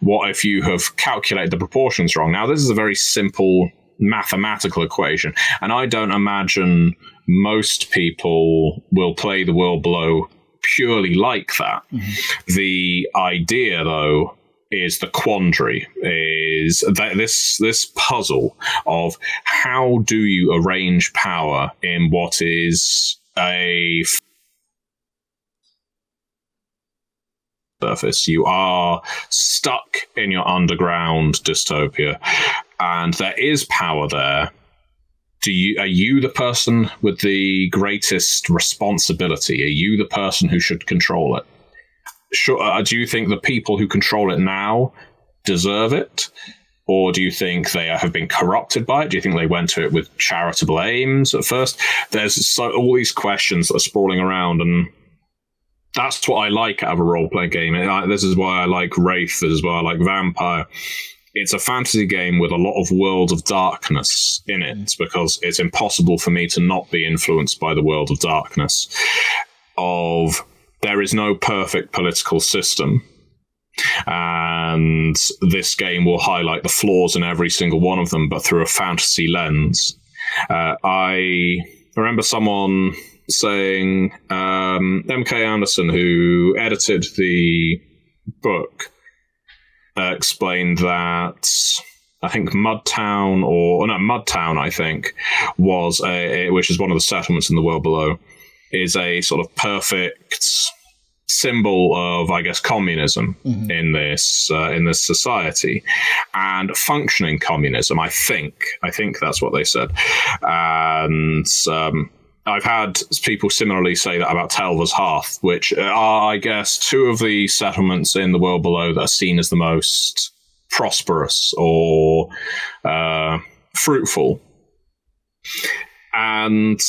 Speaker 2: What if you have calculated the proportions wrong? Now, this is a very simple mathematical equation, and I don't imagine most people will play The World Below purely like that. Mm-hmm. The idea, though, is the quandary, is that this puzzle of how do you arrange power in what is a surface. You are stuck in your underground dystopia, and there is power there. Are you the person with the greatest responsibility? Are you the person who should control it? Do you think the people who control it now deserve it? Or do you think they have been corrupted by it? Do you think they went to it with charitable aims at first? There's all these questions that are sprawling around, and that's what I like out of a role-playing game. This is why I like Wraith. This is why I like Vampire. It's a fantasy game with a lot of World of Darkness in it, because it's impossible for me to not be influenced by the World of Darkness. There is no perfect political system, and this game will highlight the flaws in every single one of them, but through a fantasy lens. I remember someone saying, M.K. Anderson, who edited the book, explained that I think Mudtown, I think, which is one of the settlements in the world below, is a sort of perfect symbol of, I guess, communism in this society, and functioning communism. I think that's what they said, and I've had people similarly say that about Telva's Hearth, which are, I guess, two of the settlements in the world below that are seen as the most prosperous or fruitful. And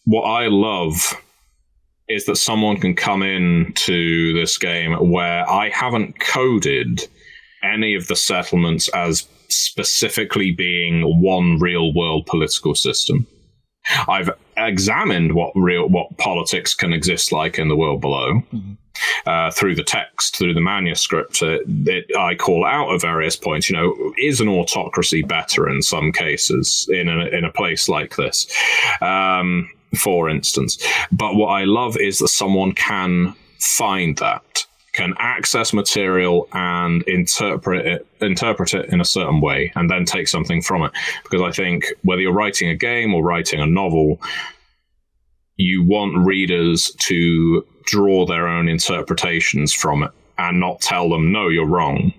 Speaker 2: what I love is that someone can come into this game where I haven't coded any of the settlements as specifically being one real world political system. I've examined what politics can exist like in the world below through the text, through the manuscript. I call out at various points, is an autocracy better in some cases in a place like this, for instance? But what I love is that someone can find that, can access material and interpret it in a certain way, and then take something from it. Because I think whether you're writing a game or writing a novel, you want readers to draw their own interpretations from it and not tell them, no, you're wrong.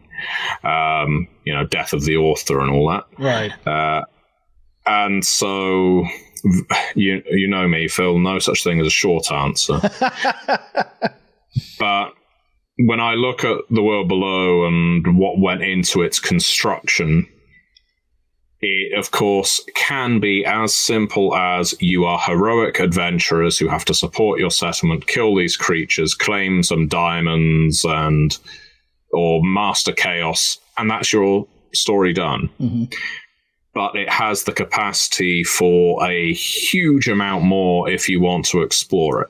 Speaker 2: Death of the author and all that.
Speaker 1: Right.
Speaker 2: And so, you know me, Phil, no such thing as a short answer. But when I look at the world below and what went into its construction, it, of course, can be as simple as you are heroic adventurers who have to support your settlement, kill these creatures, claim some diamonds, or master chaos, and that's your story done. Mm-hmm. But it has the capacity for a huge amount more if you want to explore it.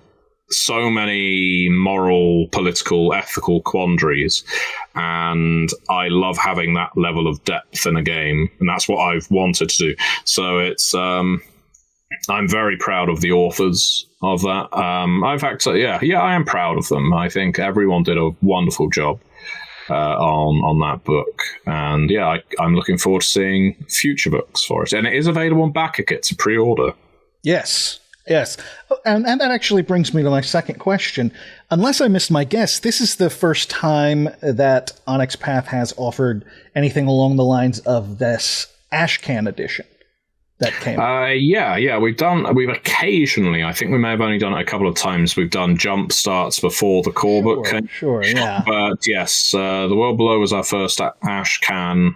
Speaker 2: So many moral, political, ethical quandaries, and I love having that level of depth in a game, and that's what I've wanted to do. So it's I'm very proud of the authors of that. In fact, I am proud of them. I think everyone did a wonderful job on that book, and I'm looking forward to seeing future books for it. And it is available on Backit to pre-order.
Speaker 1: Yes. And that actually brings me to my second question. Unless I missed my guess, this is the first time that Onyx Path has offered anything along the lines of this Ashcan edition that came. We've occasionally, I think we may have only done it a couple of times, we've done jump starts before the core book came. Sure, yeah.
Speaker 2: But yes, The World Below was our first Ashcan,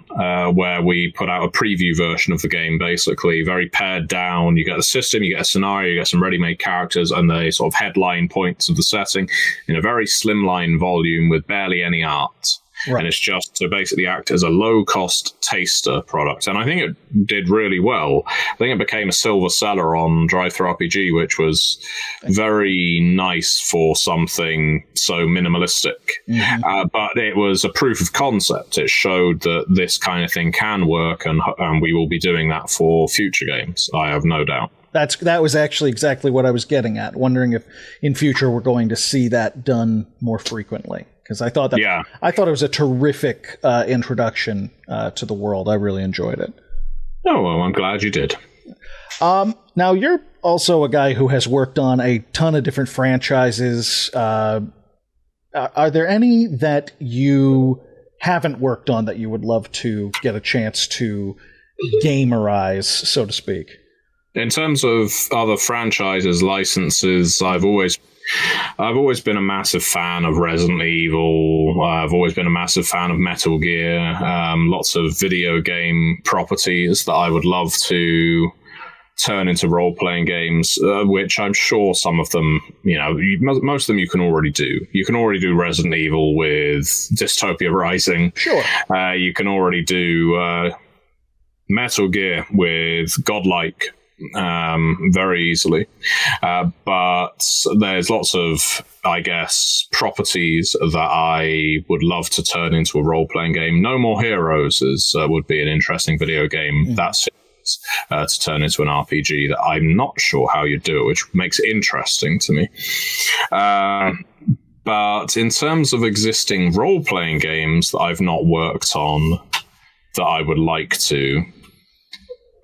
Speaker 2: where we put out a preview version of the game, basically, very pared down. You get the system, you get a scenario, you get some ready-made characters, and the sort of headline points of the setting in a very slimline volume with barely any art. Right. And it's just to basically act as a low-cost taster product. And I think it did really well. I think it became a silver seller on DriveThruRPG, which was very nice for something so minimalistic. Mm-hmm. But it was a proof of concept. It showed that this kind of thing can work, and we will be doing that for future games, I have no doubt.
Speaker 1: That was actually exactly what I was getting at, wondering if in future we're going to see that done more frequently. Because I thought it was a terrific introduction to the world. I really enjoyed it.
Speaker 2: Oh, well, I'm glad you did.
Speaker 1: Now, you're also a guy who has worked on a ton of different franchises. Are there any that you haven't worked on that you would love to get a chance to gamerize, so to speak?
Speaker 2: In terms of other franchises, licenses, I've always been a massive fan of Resident Evil. I've always been a massive fan of Metal Gear. Lots of video game properties that I would love to turn into role-playing games, which I'm sure some of them, most of them you can already do. You can already do Resident Evil with Dystopia Rising.
Speaker 1: Sure.
Speaker 2: You can already do Metal Gear with Godlike very easily. But there's lots of, I guess, properties that I would love to turn into a role-playing game. No More Heroes would be an interesting video game. That's to turn into an RPG that I'm not sure how you do it, which makes it interesting to me. But in terms of existing role-playing games that I've not worked on that I would like to,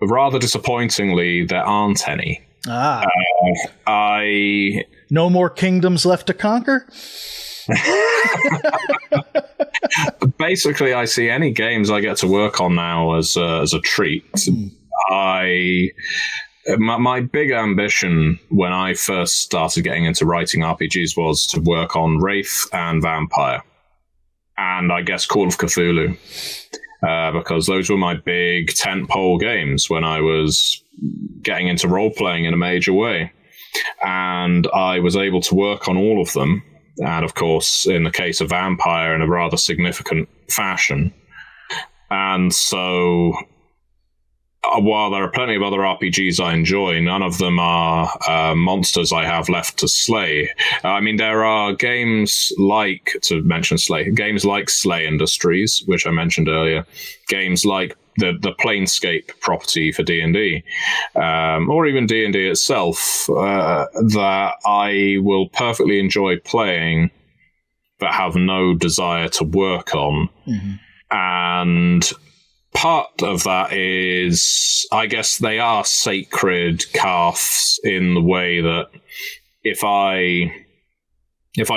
Speaker 2: rather disappointingly, there aren't any.
Speaker 1: No more kingdoms left to conquer?
Speaker 2: Basically, I see any games I get to work on now as a treat. My big ambition when I first started getting into writing RPGs was to work on Wraith and Vampire, and I guess Call of Cthulhu, because those were my big tentpole games when I was getting into role-playing in a major way. And I was able to work on all of them, and of course, in the case of Vampire, in a rather significant fashion. And so, while there are plenty of other RPGs I enjoy, none of them are monsters I have left to slay. I mean, there are games like, to mention Slay, games like Slay Industries, which I mentioned earlier, games like the Planescape property for D&D, or even D&D itself, that I will perfectly enjoy playing, but have no desire to work on. And part of that is, I guess they are sacred calves in the way that if I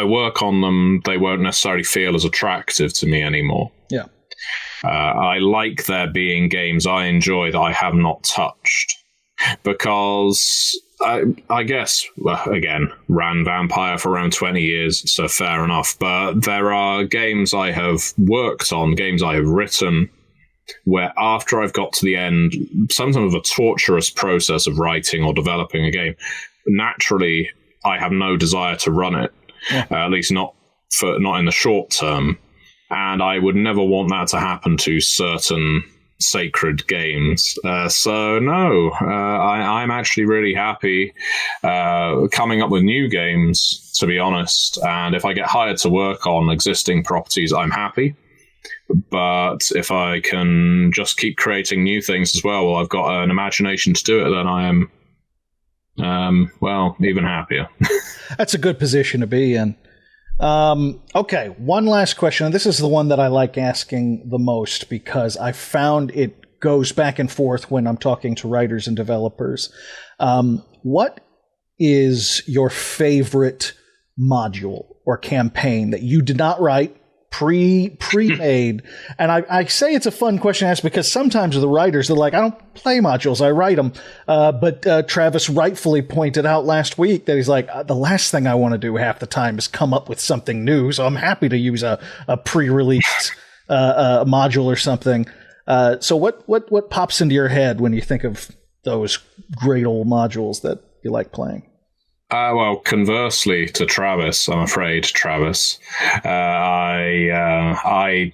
Speaker 2: work on them, they won't necessarily feel as attractive to me anymore.
Speaker 1: Yeah.
Speaker 2: I like there being games I enjoy that I have not touched, because I guess, well, again, ran Vampire for around 20 years, so fair enough. But there are games I have worked on, games I have written, where after I've got to the end, sometimes of a torturous process of writing or developing a game, naturally I have no desire to run it, at least not in the short term. And I would never want that to happen to certain sacred games. So no, I'm actually really happy coming up with new games, to be honest. And if I get hired to work on existing properties, I'm happy. But if I can just keep creating new things as well, I've got an imagination to do it, then I am, even happier.
Speaker 1: That's a good position to be in. Okay, one last question. This is the one that I like asking the most because I found it goes back and forth when I'm talking to writers and developers. What is your favorite module or campaign that you did not write, pre-made? And I say it's a fun question to ask because sometimes the writers, they're like, I don't play modules, I write them. But Travis rightfully pointed out last week that he's like, the last thing I want to do half the time is come up with something new. So I'm happy to use a pre-released module or something. So what pops into your head when you think of those great old modules that you like playing?
Speaker 2: Well, conversely to Travis, I'm afraid, Travis, I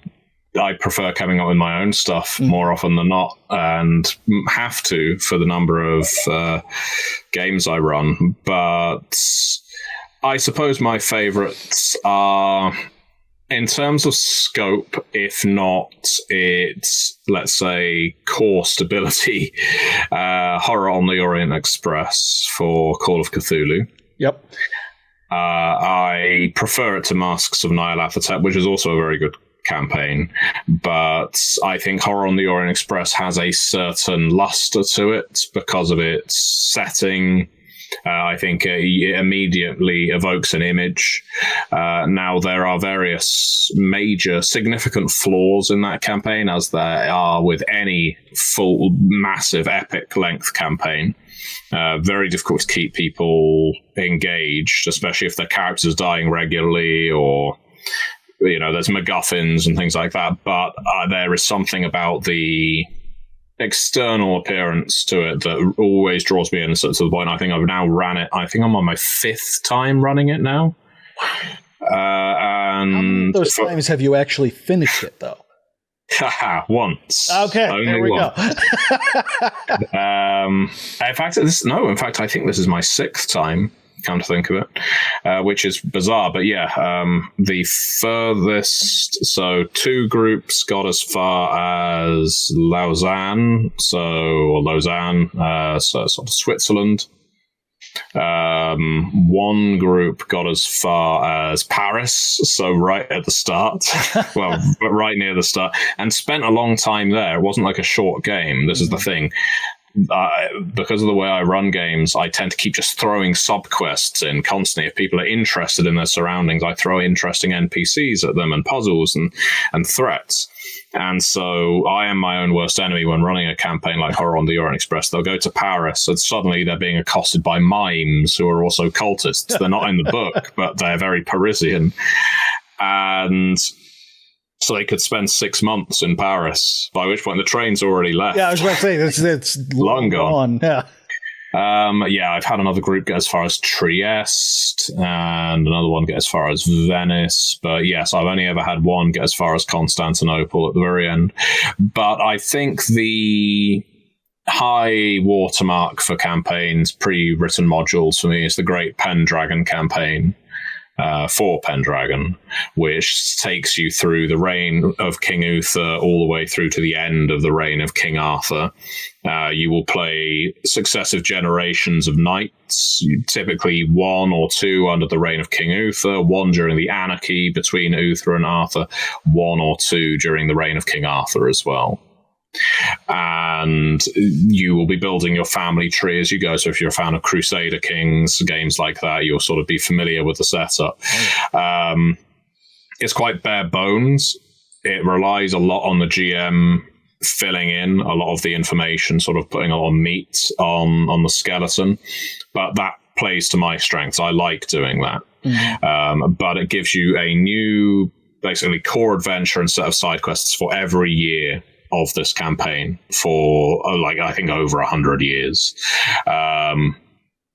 Speaker 2: prefer coming up with my own stuff more often than not, and have to for the number of games I run. But I suppose my favorites are, in terms of scope, if not its, let's say, core stability, Horror on the Orient Express for Call of Cthulhu.
Speaker 1: Yep.
Speaker 2: I prefer it to Masks of Nyarlathotep, which is also a very good campaign. But I think Horror on the Orient Express has a certain luster to it because of its setting. I think it immediately evokes an image. Now, there are various major significant flaws in that campaign, as there are with any full, massive, epic-length campaign. Very difficult to keep people engaged, especially if their characters dying regularly or, there's MacGuffins and things like that. But there is something about the external appearance to it that always draws me in, so to the point I think I've now ran it. I think I'm on my 5th time running it now.
Speaker 1: How many of those times have you actually finished it, though?
Speaker 2: Once.
Speaker 1: Okay,
Speaker 2: only
Speaker 1: there we
Speaker 2: once.
Speaker 1: go.
Speaker 2: In fact, I think this is my 6th time, come to think of it, which is bizarre. But yeah, the furthest, so 2 groups got as far as Lausanne, so sort of Switzerland. 1 group got as far as Paris, so right at the start, well, but right near the start, and spent a long time there. It wasn't like a short game. This is the thing. Because of the way I run games, I tend to keep just throwing sub-quests in constantly. If people are interested in their surroundings, I throw interesting NPCs at them and puzzles and threats. And so I am my own worst enemy when running a campaign like Horror on the Orient Express. They'll go to Paris and suddenly they're being accosted by mimes who are also cultists. They're not in the book, but they're very Parisian. And so they could spend 6 months in Paris, by which point the train's already left.
Speaker 1: Yeah, I was about to say, it's
Speaker 2: long gone.
Speaker 1: Yeah.
Speaker 2: I've had another group get as far as Trieste and another one get as far as Venice. But yes, I've only ever had one get as far as Constantinople at the very end. But I think the high watermark for campaigns, pre-written modules for me, is the Great Pendragon campaign. For Pendragon, which takes you through the reign of King Uther all the way through to the end of the reign of King Arthur. You will play successive generations of knights, typically 1 or 2 under the reign of King Uther, 1 during the anarchy between Uther and Arthur, 1 or 2 during the reign of King Arthur as well. And you will be building your family tree as you go. So if you're a fan of Crusader Kings, games like that, you'll sort of be familiar with the setup. It's quite bare bones. It relies a lot on the GM filling in a lot of the information, sort of putting a lot of meat on the skeleton. But that plays to my strengths. I like doing that. But it gives you a new, basically, core adventure and set of side quests for every year of this campaign for I think over 100 years,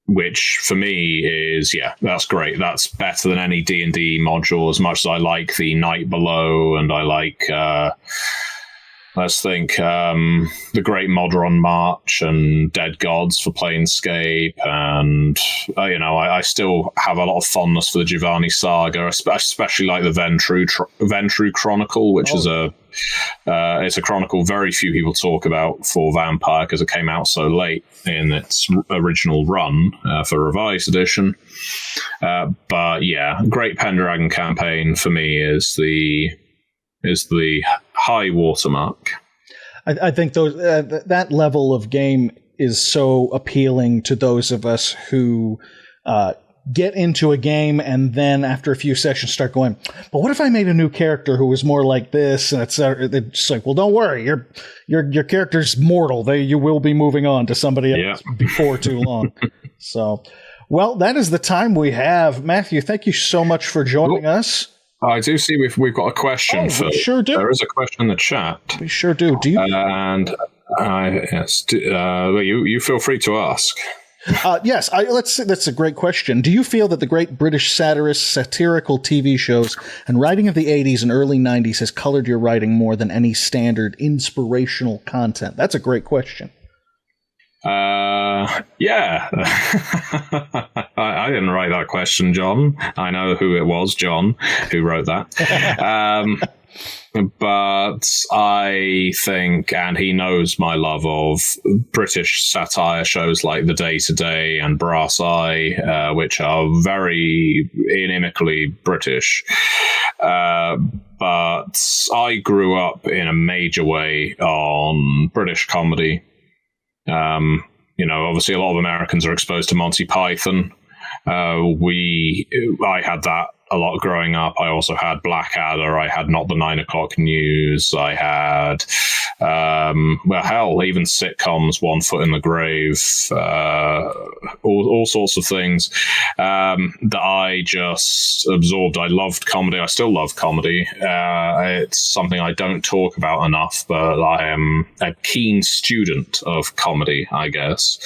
Speaker 2: which for me is, that's great. That's better than any D&D module, as much as I like the Night Below and I like let's think the Great Modron March and Dead Gods for Planescape, and I still have a lot of fondness for the Giovanni Saga, especially like the Ventru Chronicle, which is it's a chronicle very few people talk about for Vampire because it came out so late in its original run for Revised Edition. But yeah, Great Pendragon campaign for me is the high watermark.
Speaker 1: I think that level of game is so appealing to those of us who get into a game and then after a few sessions start going, but what if I made a new character who was more like this? And it's like, well, don't worry, your character's mortal. You will be moving on to somebody else before too long. So, well, that is the time we have. Matthew, thank you so much for joining us.
Speaker 2: I do see we've got a question.
Speaker 1: We sure do.
Speaker 2: There is a question in the chat.
Speaker 1: We sure do. Do you?
Speaker 2: And yes, you feel free to ask.
Speaker 1: Yes, that's a great question. Do you feel that the great British satirists, satirical TV shows, and writing of the 80s and early 90s has colored your writing more than any standard inspirational content? That's a great question.
Speaker 2: Yeah. I didn't write that question, John. I know who it was, John, who wrote that. But I think, and he knows my love of British satire shows like The Day to Day and Brass Eye, which are very inimically British. But I grew up in a major way on British comedy. Obviously a lot of Americans are exposed to Monty Python. I had that a lot growing up. I also had Blackadder. I had Not the 9 O'Clock News. I had, even sitcoms, One Foot in the Grave, all sorts of things that I just absorbed. I loved comedy. I still love comedy. It's something I don't talk about enough, but I am a keen student of comedy, I guess,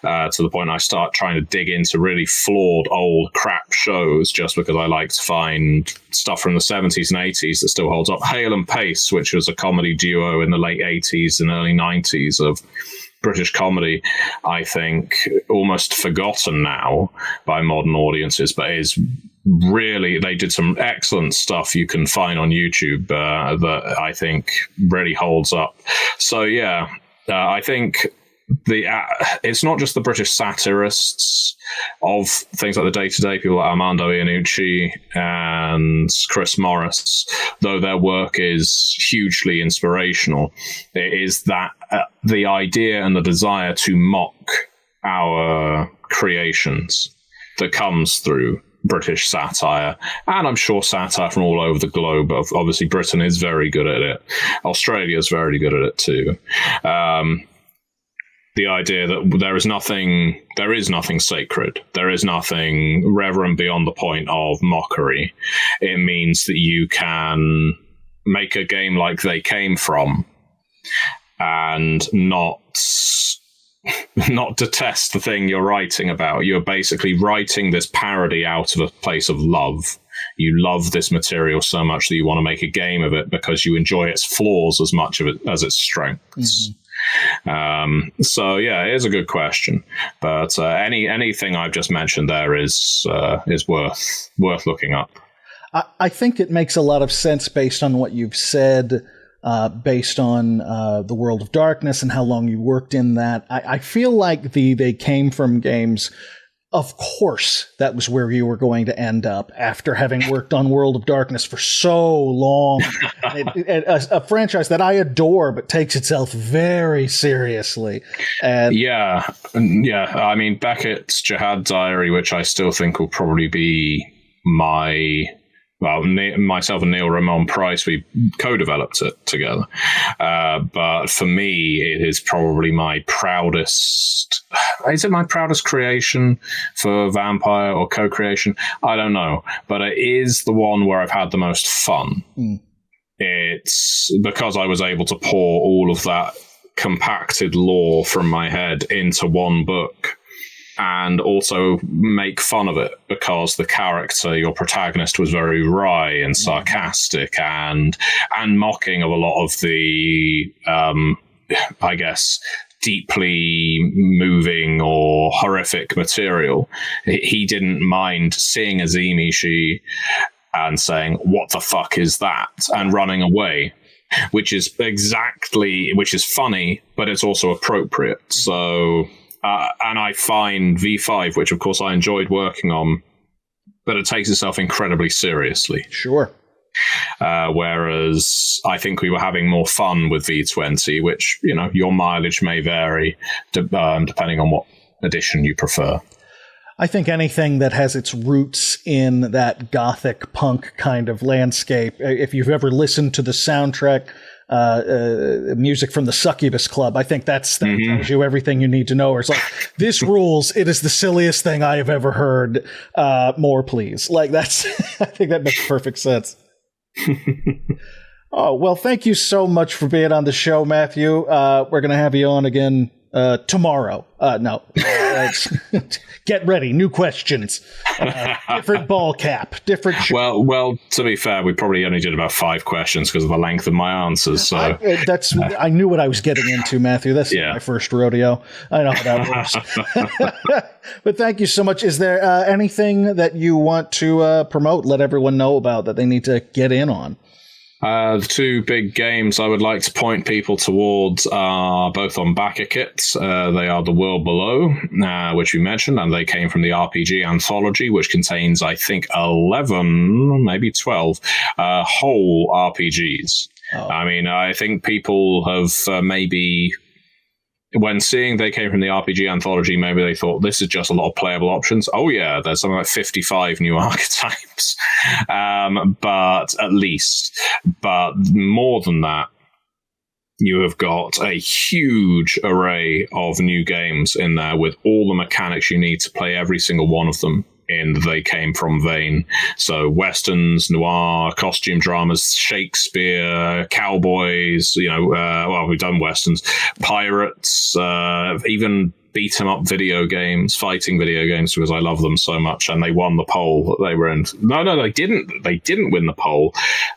Speaker 2: to the point I start trying to dig into really flawed old crap shows just because I like to find stuff from the 70s and 80s that still holds up. Hale and Pace, which was a comedy duo in the late 80s and early 90s of British comedy, I think almost forgotten now by modern audiences, but is really, they did some excellent stuff you can find on YouTube that I think really holds up. So yeah, I think it's not just the British satirists of things like the day-to-day people like Armando Iannucci and Chris Morris, though their work is hugely inspirational. It is that the idea and the desire to mock our creations that comes through British satire, and I'm sure satire from all over the globe. Obviously, Britain is very good at it. Australia is very good at it too. The idea that there is nothing sacred. There is nothing reverent beyond the point of mockery. It means that you can make a game like They Came From and not detest the thing you're writing about. You're basically writing this parody out of a place of love. You love this material so much that you want to make a game of it because you enjoy its flaws as much of it as its strengths. Mm-hmm. So yeah, it is a good question, but anything I've just mentioned there is worth looking up.
Speaker 1: I think it makes a lot of sense based on what you've said, based on the World of Darkness and how long you worked in that. I feel like They Came From games, of course, that was where you were going to end up after having worked on World of Darkness for so long. A franchise that I adore, but takes itself very seriously. And
Speaker 2: yeah. I mean, Beckett's Jihad Diary, which I still think will probably be myself and Neil Ramon Price, we co-developed it together. But for me, it is probably my proudest. Is it my proudest creation for Vampire or co-creation? I don't know. But it is the one where I've had the most fun. Mm. It's because I was able to pour all of that compacted lore from my head into one book, and also make fun of it because the character, your protagonist, was very wry and sarcastic and mocking of a lot of the, I guess, deeply moving or horrific material. He didn't mind seeing Azim Ishi and saying, "What the fuck is that?" and running away, which is funny, but it's also appropriate. So... and I find V5, which of course I enjoyed working on, but it takes itself incredibly seriously.
Speaker 1: Sure.
Speaker 2: Whereas I think we were having more fun with V20, which, your mileage may vary depending on what edition you prefer.
Speaker 1: I think anything that has its roots in that gothic punk kind of landscape, if you've ever listened to the soundtrack, music from the Succubus Club, I think that tells you everything you need to know. Or it's like, this rules. It is the silliest thing I have ever heard. More, please. Like, that's, I think that makes perfect sense. Oh, well, thank you so much for being on the show, Matthew. We're going to have you on again tomorrow. No. Get ready. New questions. Different ball cap. Different.
Speaker 2: Well. To be fair, we probably only did about 5 questions because of the length of my answers. So
Speaker 1: I knew what I was getting into, Matthew. That's my first rodeo. I know how that works. But thank you so much. Is there anything that you want to promote? Let everyone know about that they need to get in on.
Speaker 2: The 2 big games I would like to point people towards are both on backer kits. They are The World Below, which we mentioned, and they came from the RPG Anthology, which contains, I think, 11, maybe 12 whole RPGs. Oh. I mean, I think people have maybe when seeing they came from the RPG anthology, maybe they thought this is just a lot of playable options. Oh yeah, there's something like 55 new archetypes, but more than that, you have got a huge array of new games in there with all the mechanics you need to play every single one of them in the They Came From vein. So westerns, noir, costume dramas, Shakespeare, cowboys, we've done westerns, pirates, even beat 'em up video games, fighting video games, because I love them so much, and they won the poll that they were in. No, they didn't. They didn't win the poll.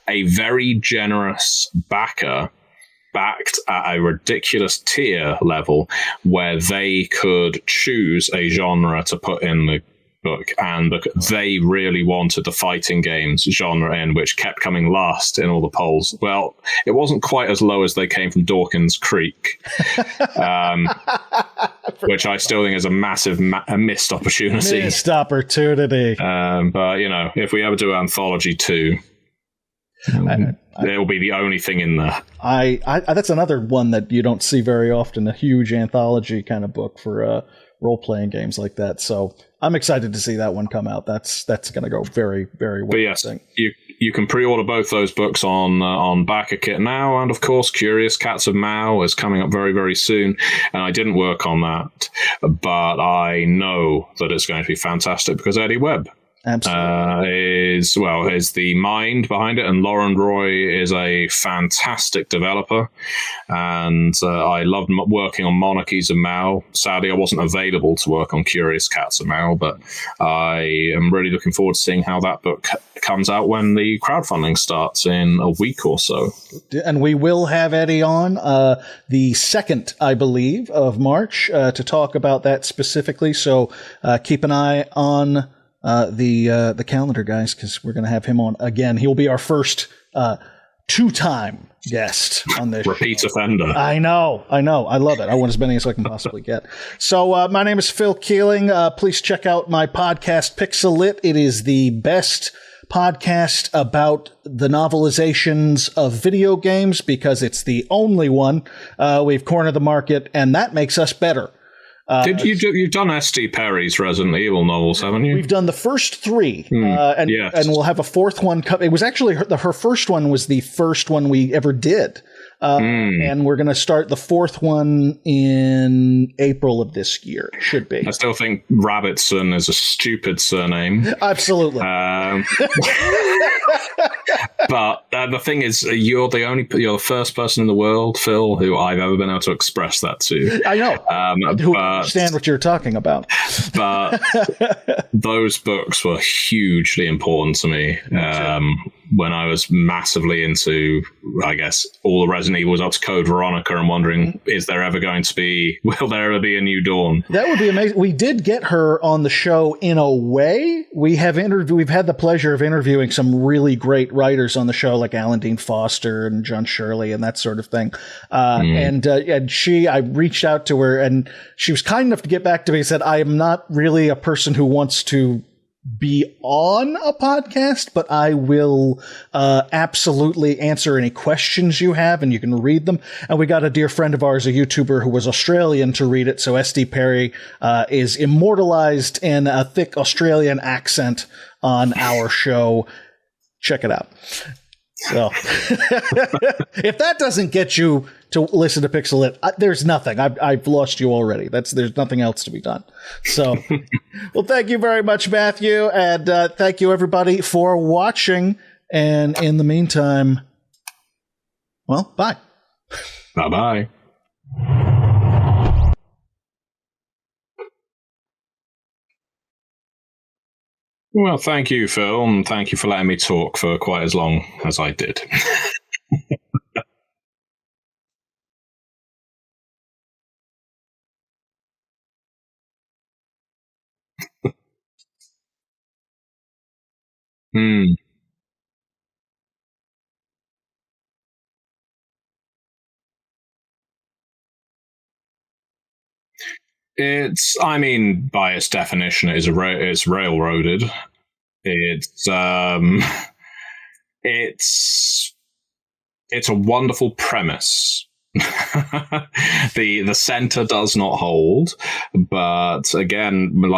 Speaker 2: A very generous backer backed at a ridiculous tier level where they could choose a genre to put in the book, and they really wanted the fighting games genre in, which kept coming last in all the polls. Well, it wasn't quite as low as They Came From Dawkins Creek, which I still think is a massive missed opportunity.
Speaker 1: Missed opportunity.
Speaker 2: But, if we ever do Anthology 2, it'll be the only thing in there.
Speaker 1: I that's another one that you don't see very often, a huge anthology kind of book for role-playing games like that. So I'm excited to see that one come out. That's going to go very, very well.
Speaker 2: But yes, you can pre-order both those books on BackerKit now, and of course, Curious Cats of Mao is coming up very, very soon. And I didn't work on that, but I know that it's going to be fantastic because Eddie Webb is the mind behind it, and Lauren Roy is a fantastic developer, and I loved working on Monarchies of Mao. Sadly, I wasn't available to work on Curious Cats of Mao, but I am really looking forward to seeing how that book comes out when the crowdfunding starts in a week or so.
Speaker 1: And we will have Eddie on the 2nd, I believe, of March to talk about that specifically, so keep an eye on the calendar, guys, because we're going to have him on again. He'll be our first 2-time guest on this
Speaker 2: repeat offender.
Speaker 1: I know. I love it. I want as many as I can possibly get. So my name is Phil Keeling. Please check out my podcast, Pixel-Lit. It is the best podcast about the novelizations of video games because it's the only one. We've cornered the market, and that makes us better.
Speaker 2: You've done S.D. Perry's Resident Evil novels, haven't you?
Speaker 1: We've done the first 3, and we'll have a 4th one. It was actually her first one was the first one we ever did, and we're going to start the 4th one in April of this year. It should be.
Speaker 2: I still think Rabbitson is a stupid surname.
Speaker 1: Absolutely.
Speaker 2: But the thing is, you're the first person in the world, Phil, who I've ever been able to express that to.
Speaker 1: I know. Who understand what you're talking about.
Speaker 2: But those books were hugely important to me when I was massively into, I guess, all the Resident Evils up to Code Veronica and wondering, will there ever be a new Dawn?
Speaker 1: That would be amazing. We did get her on the show in a way. We've had the pleasure of interviewing some really great writers on the show, like Alan Dean Foster and John Shirley and that sort of thing. And I reached out to her, and she was kind enough to get back to me and said, I am not really a person who wants to be on a podcast, but I will absolutely answer any questions you have, and you can read them. And we got a dear friend of ours, a YouTuber who was Australian, to read it. So SD Perry is immortalized in a thick Australian accent on our show. Check it out. So if that doesn't get you to listen to Pixel-Lit, there's nothing. I've lost you already. There's nothing else to be done. So, well, thank you very much, Matthew. And thank you, everybody, for watching. And in the meantime, well, bye.
Speaker 2: Bye-bye. Well, thank you, Phil, and thank you for letting me talk for quite as long as I did. By its definition, it's railroaded. It's a wonderful premise, The center does not hold, but again, like